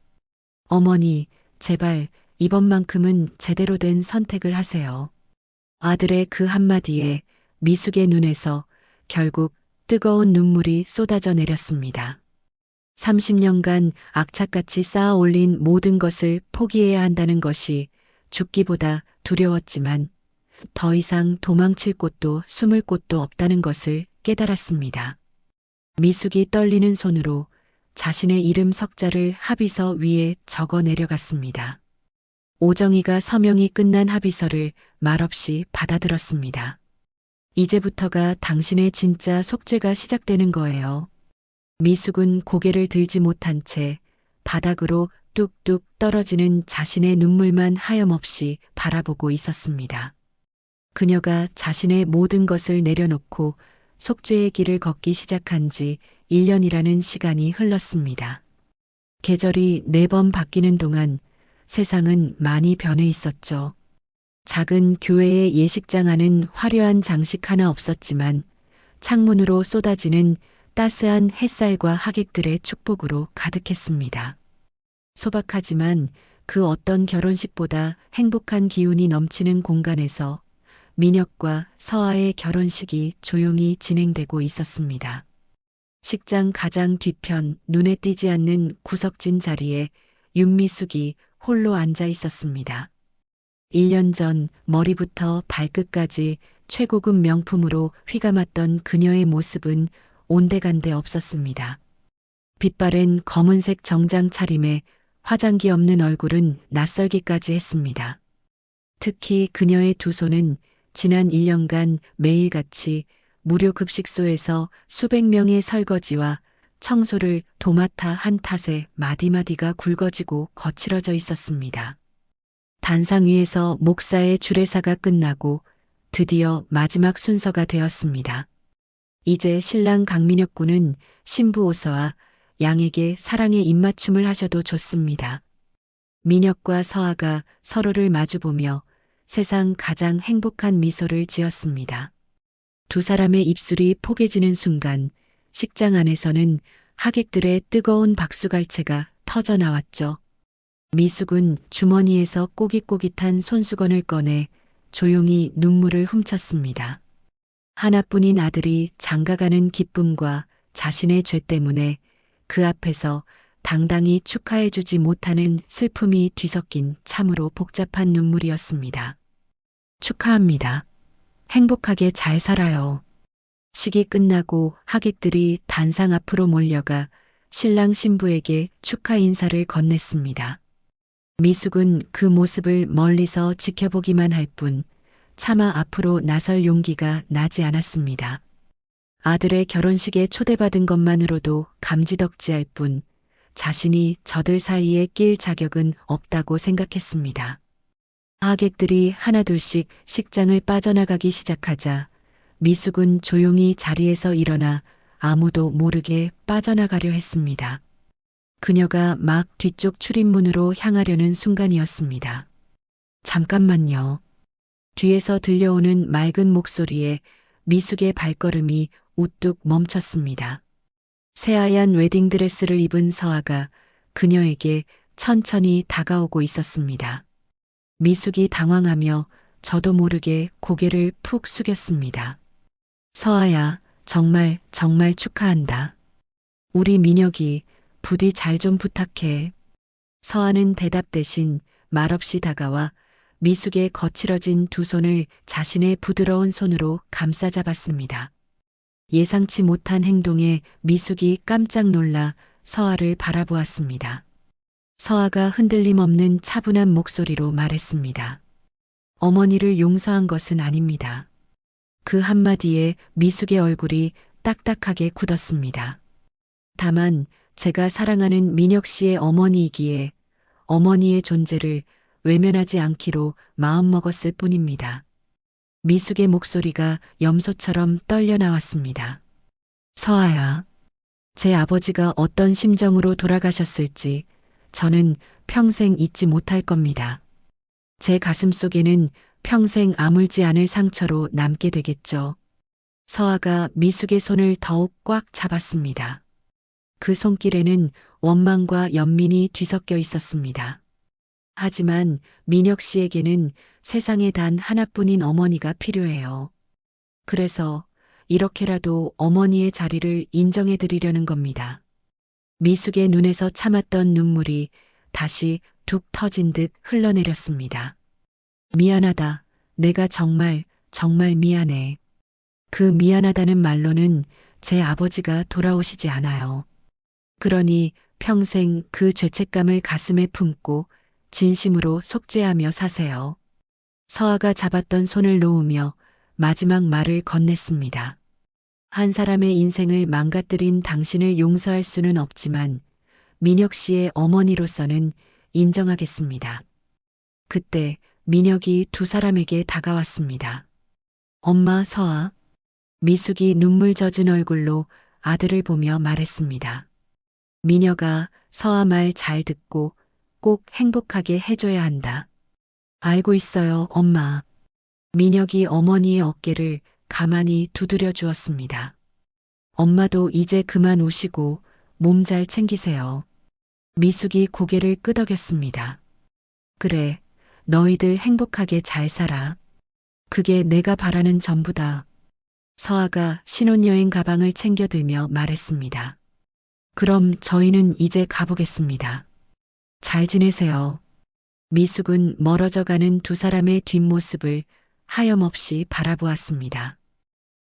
어머니, 제발 이번만큼은 제대로 된 선택을 하세요. 아들의 그 한마디에 미숙의 눈에서 결국 뜨거운 눈물이 쏟아져 내렸습니다. 30년간 악착같이 쌓아 올린 모든 것을 포기해야 한다는 것이 죽기보다 두려웠지만 더 이상 도망칠 곳도 숨을 곳도 없다는 것을 깨달았습니다. 미숙이 떨리는 손으로 자신의 이름 석자를 합의서 위에 적어 내려갔습니다. 오정희가 서명이 끝난 합의서를 말없이 받아들었습니다. 이제부터가 당신의 진짜 속죄가 시작되는 거예요. 미숙은 고개를 들지 못한 채 바닥으로 뚝뚝 떨어지는 자신의 눈물만 하염없이 바라보고 있었습니다. 그녀가 자신의 모든 것을 내려놓고 속죄의 길을 걷기 시작한 지 1년이라는 시간이 흘렀습니다. 계절이 4번 바뀌는 동안 세상은 많이 변해 있었죠. 작은 교회의 예식장 안은 화려한 장식 하나 없었지만 창문으로 쏟아지는 따스한 햇살과 하객들의 축복으로 가득했습니다. 소박하지만 그 어떤 결혼식보다 행복한 기운이 넘치는 공간에서 민혁과 서아의 결혼식이 조용히 진행되고 있었습니다. 식장 가장 뒤편 눈에 띄지 않는 구석진 자리에 윤미숙이 홀로 앉아 있었습니다. 1년 전 머리부터 발끝까지 최고급 명품으로 휘감았던 그녀의 모습은 온데간데 없었습니다. 빛바랜 검은색 정장 차림에 화장기 없는 얼굴은 낯설기까지 했습니다. 특히 그녀의 2 손은 지난 1년간 매일같이 무료 급식소에서 수백 명의 설거지와 청소를 도맡아 한 탓에 마디마디가 굵어지고 거칠어져 있었습니다. 단상 위에서 목사의 주례사가 끝나고 드디어 마지막 순서가 되었습니다. 이제 신랑 강민혁 군은 신부 오서와 양에게 사랑의 입맞춤을 하셔도 좋습니다. 민혁과 서아가 서로를 마주보며 세상 가장 행복한 미소를 지었습니다. 2 사람의 입술이 포개지는 순간 식장 안에서는 하객들의 뜨거운 박수갈채가 터져 나왔죠. 미숙은 주머니에서 꼬깃꼬깃한 손수건을 꺼내 조용히 눈물을 훔쳤습니다. 하나뿐인 아들이 장가가는 기쁨과 자신의 죄 때문에 그 앞에서 당당히 축하해주지 못하는 슬픔이 뒤섞인 참으로 복잡한 눈물이었습니다. 축하합니다. 행복하게 잘 살아요. 식이 끝나고 하객들이 단상 앞으로 몰려가 신랑 신부에게 축하 인사를 건넸습니다. 미숙은 그 모습을 멀리서 지켜보기만 할 뿐 차마 앞으로 나설 용기가 나지 않았습니다. 아들의 결혼식에 초대받은 것만으로도 감지덕지할 뿐 자신이 저들 사이에 낄 자격은 없다고 생각했습니다. 하객들이 하나둘씩 식장을 빠져나가기 시작하자 미숙은 조용히 자리에서 일어나 아무도 모르게 빠져나가려 했습니다. 그녀가 막 뒤쪽 출입문으로 향하려는 순간이었습니다. 잠깐만요. 뒤에서 들려오는 맑은 목소리에 미숙의 발걸음이 우뚝 멈췄습니다. 새하얀 웨딩드레스를 입은 서아가 그녀에게 천천히 다가오고 있었습니다. 미숙이 당황하며 저도 모르게 고개를 푹 숙였습니다. 서아야, 정말 축하한다. 우리 민혁이 부디 잘 좀 부탁해. 서아는 대답 대신 말없이 다가와 미숙의 거칠어진 두 손을 자신의 부드러운 손으로 감싸 잡았습니다. 예상치 못한 행동에 미숙이 깜짝 놀라 서아를 바라보았습니다. 서아가 흔들림 없는 차분한 목소리로 말했습니다. 어머니를 용서한 것은 아닙니다. 그 한마디에 미숙의 얼굴이 딱딱하게 굳었습니다. 다만 제가 사랑하는 민혁 씨의 어머니이기에 어머니의 존재를 외면하지 않기로 마음먹었을 뿐입니다. 미숙의 목소리가 염소처럼 떨려 나왔습니다. 서아야, 제 아버지가 어떤 심정으로 돌아가셨을지 저는 평생 잊지 못할 겁니다. 제 가슴 속에는 평생 아물지 않을 상처로 남게 되겠죠. 서아가 미숙의 손을 더욱 꽉 잡았습니다. 그 손길에는 원망과 연민이 뒤섞여 있었습니다. 하지만 민혁 씨에게는 세상에 단 하나뿐인 어머니가 필요해요. 그래서 이렇게라도 어머니의 자리를 인정해 드리려는 겁니다. 미숙의 눈에서 참았던 눈물이 다시 툭 터진 듯 흘러내렸습니다. 미안하다. 내가 정말 미안해. 그 미안하다는 말로는 제 아버지가 돌아오시지 않아요. 그러니 평생 그 죄책감을 가슴에 품고 진심으로 속죄하며 사세요. 서아가 잡았던 손을 놓으며 마지막 말을 건넸습니다. 한 사람의 인생을 망가뜨린 당신을 용서할 수는 없지만 민혁 씨의 어머니로서는 인정하겠습니다. 그때 민혁이 두 사람에게 다가왔습니다. 엄마 서아. 미숙이 눈물 젖은 얼굴로 아들을 보며 말했습니다. 민혁아, 서아 말 잘 듣고 꼭 행복하게 해줘야 한다. 알고 있어요, 엄마. 민혁이 어머니의 어깨를 가만히 두드려 주었습니다. 엄마도 이제 그만 우시고 몸 잘 챙기세요. 미숙이 고개를 끄덕였습니다. 그래, 너희들 행복하게 잘 살아. 그게 내가 바라는 전부다. 서아가 신혼여행 가방을 챙겨 들며 말했습니다. 그럼 저희는 이제 가보겠습니다. 잘 지내세요. 미숙은 멀어져 가는 두 사람의 뒷모습을 하염없이 바라보았습니다.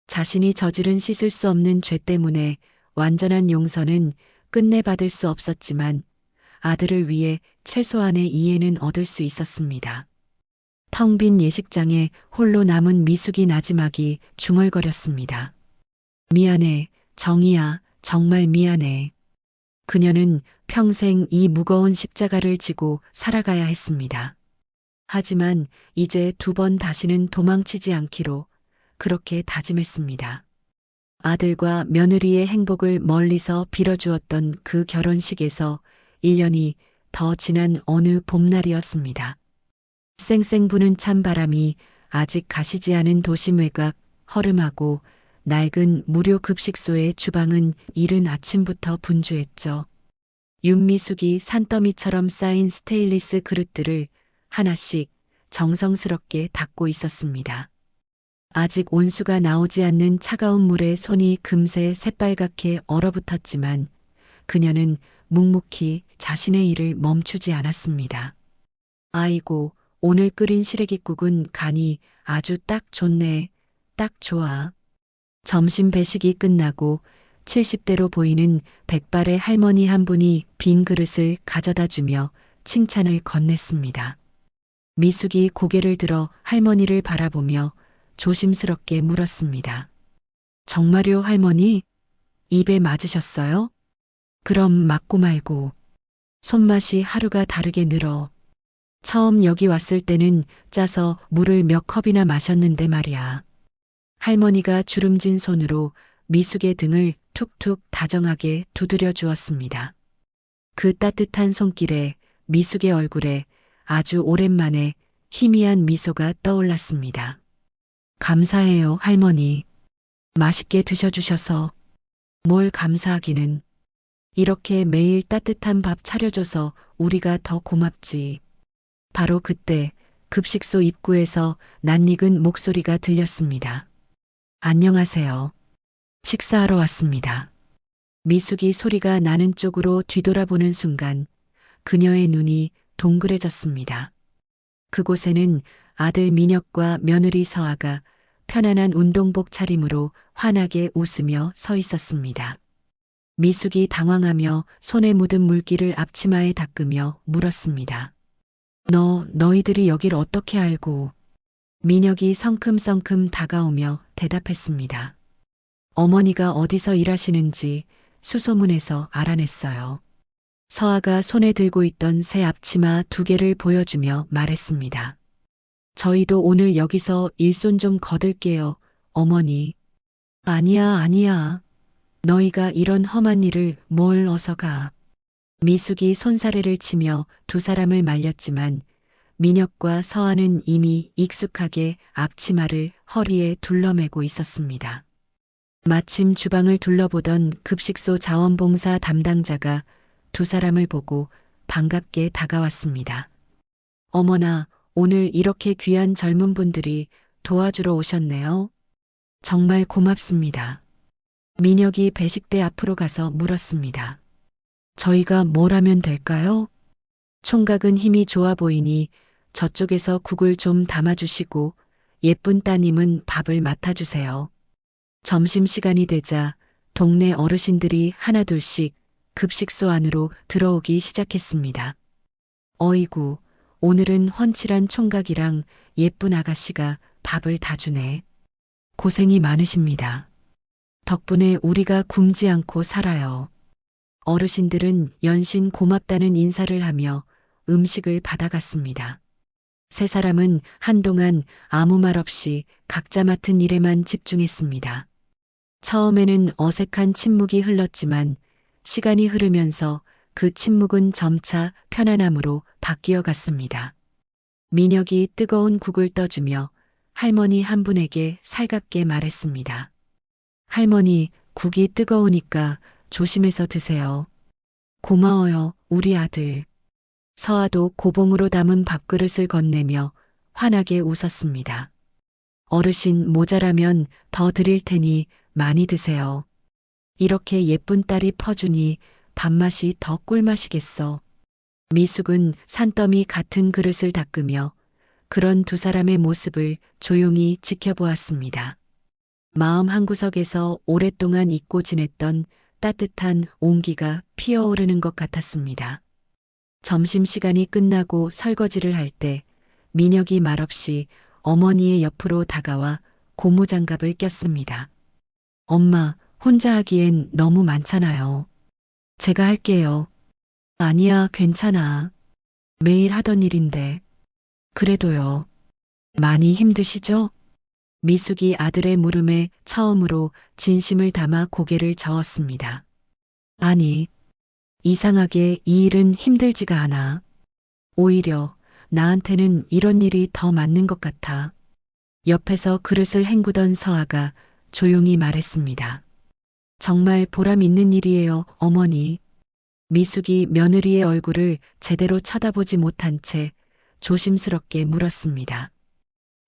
자신이 저지른 씻을 수 없는 죄 때문에 완전한 용서는 끝내 받을 수 없었지만 아들을 위해 최소한의 이해는 얻을 수 있었습니다. 텅 빈 예식장에 홀로 남은 미숙이 나지막이 중얼거렸습니다. 미안해, 정희야, 정말 미안해. 그녀는 평생 이 무거운 십자가를 지고 살아가야 했습니다. 하지만 이제 두 번 다시는 도망치지 않기로 그렇게 다짐했습니다. 아들과 며느리의 행복을 멀리서 빌어주었던 그 결혼식에서 1년이 더 지난 어느 봄날이었습니다. 쌩쌩 부는 찬바람이 아직 가시지 않은 도심 외곽 허름하고 낡은 무료 급식소의 주방은 이른 아침부터 분주했죠. 윤미숙이 산더미처럼 쌓인 스테인리스 그릇들을 하나씩 정성스럽게 닦고 있었습니다. 아직 온수가 나오지 않는 차가운 물에 손이 금세 새빨갛게 얼어붙었지만 그녀는 묵묵히 자신의 일을 멈추지 않았습니다. 아이고, 오늘 끓인 시래기국은 간이 아주 딱 좋네. 딱 좋아. 점심 배식이 끝나고 70대로 보이는 백발의 할머니 한 분이 빈 그릇을 가져다 주며 칭찬을 건넸습니다. 미숙이 고개를 들어 할머니를 바라보며 조심스럽게 물었습니다. 정말요, 할머니? 입에 맞으셨어요? 그럼 맞고 말고. 손맛이 하루가 다르게 늘어. 처음 여기 왔을 때는 짜서 물을 몇 컵이나 마셨는데 말이야. 할머니가 주름진 손으로 미숙의 등을 툭툭 다정하게 두드려 주었습니다. 그 따뜻한 손길에 미숙의 얼굴에 아주 오랜만에 희미한 미소가 떠올랐습니다. 감사해요, 할머니. 맛있게 드셔주셔서. 뭘 감사하기는. 이렇게 매일 따뜻한 밥 차려줘서 우리가 더 고맙지. 바로 그때 급식소 입구에서 낯익은 목소리가 들렸습니다. 안녕하세요. 식사하러 왔습니다. 미숙이 소리가 나는 쪽으로 뒤돌아보는 순간 그녀의 눈이 동그래졌습니다. 그곳에는 아들 민혁과 며느리 서아가 편안한 운동복 차림으로 환하게 웃으며 서 있었습니다. 미숙이 당황하며 손에 묻은 물기를 앞치마에 닦으며 물었습니다. 너희들이 여길 어떻게 알고? 민혁이 성큼성큼 다가오며 대답했습니다. 어머니가 어디서 일하시는지 수소문해서 알아냈어요. 서아가 손에 들고 있던 새 앞치마 2개를 보여주며 말했습니다. 저희도 오늘 여기서 일손 좀 거들게요, 어머니. 아니야. 너희가 이런 험한 일을 뭘 어서 가. 미숙이 손사래를 치며 2사람을 말렸지만 민혁과 서아는 이미 익숙하게 앞치마를 허리에 둘러매고 있었습니다. 마침 주방을 둘러보던 급식소 자원봉사 담당자가 2사람을 보고 반갑게 다가왔습니다. 어머나, 오늘 이렇게 귀한 젊은 분들이 도와주러 오셨네요. 정말 고맙습니다. 민혁이 배식대 앞으로 가서 물었습니다. 저희가 뭘 하면 될까요? 총각은 힘이 좋아 보이니 저쪽에서 국을 좀 담아주시고 예쁜 따님은 밥을 맡아주세요. 점심시간이 되자 동네 어르신들이 하나둘씩 급식소 안으로 들어오기 시작했습니다. 어이구, 오늘은 훤칠한 총각이랑 예쁜 아가씨가 밥을 다 주네. 고생이 많으십니다. 덕분에 우리가 굶지 않고 살아요. 어르신들은 연신 고맙다는 인사를 하며 음식을 받아갔습니다. 3사람은 한동안 아무 말 없이 각자 맡은 일에만 집중했습니다. 처음에는 어색한 침묵이 흘렀지만 시간이 흐르면서 그 침묵은 점차 편안함으로 바뀌어 갔습니다. 민혁이 뜨거운 국을 떠주며 할머니 한 분에게 살갑게 말했습니다. 할머니, 국이 뜨거우니까 조심해서 드세요. 고마워요, 우리 아들. 서아도 고봉으로 담은 밥그릇을 건네며 환하게 웃었습니다. 어르신 모자라면 더 드릴 테니 많이 드세요. 이렇게 예쁜 딸이 퍼주니 밥맛이 더 꿀맛이겠어. 미숙은 산더미 같은 그릇을 닦으며 그런 2사람의 모습을 조용히 지켜보았습니다. 마음 한구석에서 오랫동안 잊고 지냈던 따뜻한 온기가 피어오르는 것 같았습니다. 점심시간이 끝나고 설거지를 할 때 민혁이 말없이 어머니의 옆으로 다가와 고무장갑을 꼈습니다. 엄마, 혼자 하기엔 너무 많잖아요. 제가 할게요. 아니야, 괜찮아. 매일 하던 일인데. 그래도요. 많이 힘드시죠? 미숙이 아들의 물음에 처음으로 진심을 담아 고개를 저었습니다. 아니, 이상하게 이 일은 힘들지가 않아. 오히려 나한테는 이런 일이 더 맞는 것 같아. 옆에서 그릇을 헹구던 서아가 조용히 말했습니다. 정말 보람 있는 일이에요, 어머니. 미숙이 며느리의 얼굴을 제대로 쳐다보지 못한 채 조심스럽게 물었습니다.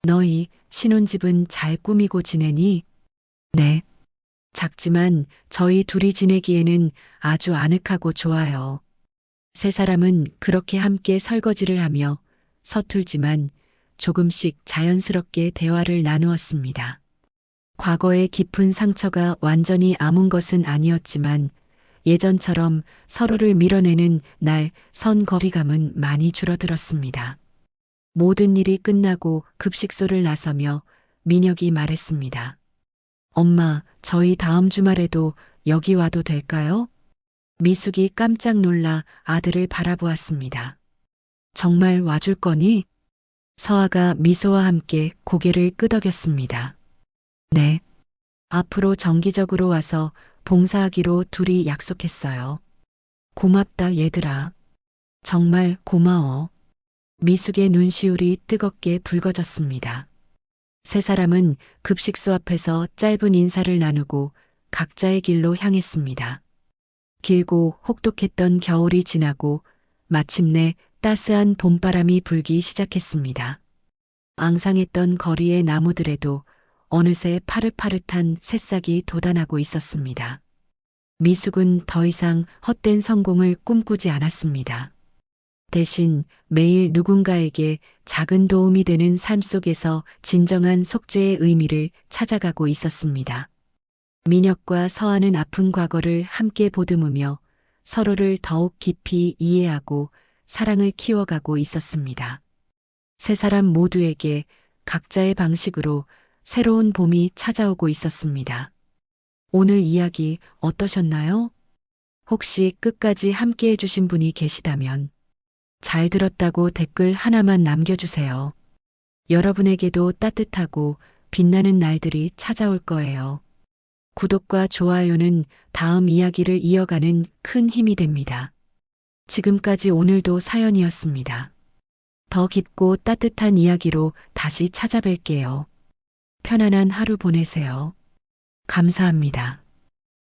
너희 신혼집은 잘 꾸미고 지내니? 네. 작지만 저희 둘이 지내기에는 아주 아늑하고 좋아요. 세 사람은 그렇게 함께 설거지를 하며 서툴지만 조금씩 자연스럽게 대화를 나누었습니다. 과거의 깊은 상처가 완전히 아문 것은 아니었지만 예전처럼 서로를 밀어내는 날 선 거리감은 많이 줄어들었습니다. 모든 일이 끝나고 급식소를 나서며 민혁이 말했습니다. 엄마, 저희 다음 주말에도 여기 와도 될까요? 미숙이 깜짝 놀라 아들을 바라보았습니다. 정말 와줄 거니? 서아가 미소와 함께 고개를 끄덕였습니다. 네. 앞으로 정기적으로 와서 봉사하기로 둘이 약속했어요. 고맙다, 얘들아. 정말 고마워. 미숙의 눈시울이 뜨겁게 붉어졌습니다. 세 사람은 급식소 앞에서 짧은 인사를 나누고 각자의 길로 향했습니다. 길고 혹독했던 겨울이 지나고 마침내 따스한 봄바람이 불기 시작했습니다. 앙상했던 거리의 나무들에도 어느새 파릇파릇한 새싹이 돋아나고 있었습니다. 미숙은 더 이상 헛된 성공을 꿈꾸지 않았습니다. 대신 매일 누군가에게 작은 도움이 되는 삶 속에서 진정한 속죄의 의미를 찾아가고 있었습니다. 민혁과 서아는 아픈 과거를 함께 보듬으며 서로를 더욱 깊이 이해하고 사랑을 키워가고 있었습니다. 세 사람 모두에게 각자의 방식으로 새로운 봄이 찾아오고 있었습니다. 오늘 이야기 어떠셨나요? 혹시 끝까지 함께 해주신 분이 계시다면 잘 들었다고 댓글 하나만 남겨주세요. 여러분에게도 따뜻하고 빛나는 날들이 찾아올 거예요. 구독과 좋아요는 다음 이야기를 이어가는 큰 힘이 됩니다. 지금까지 오늘도 사연이었습니다. 더 깊고 따뜻한 이야기로 다시 찾아뵐게요. 편안한 하루 보내세요. 감사합니다.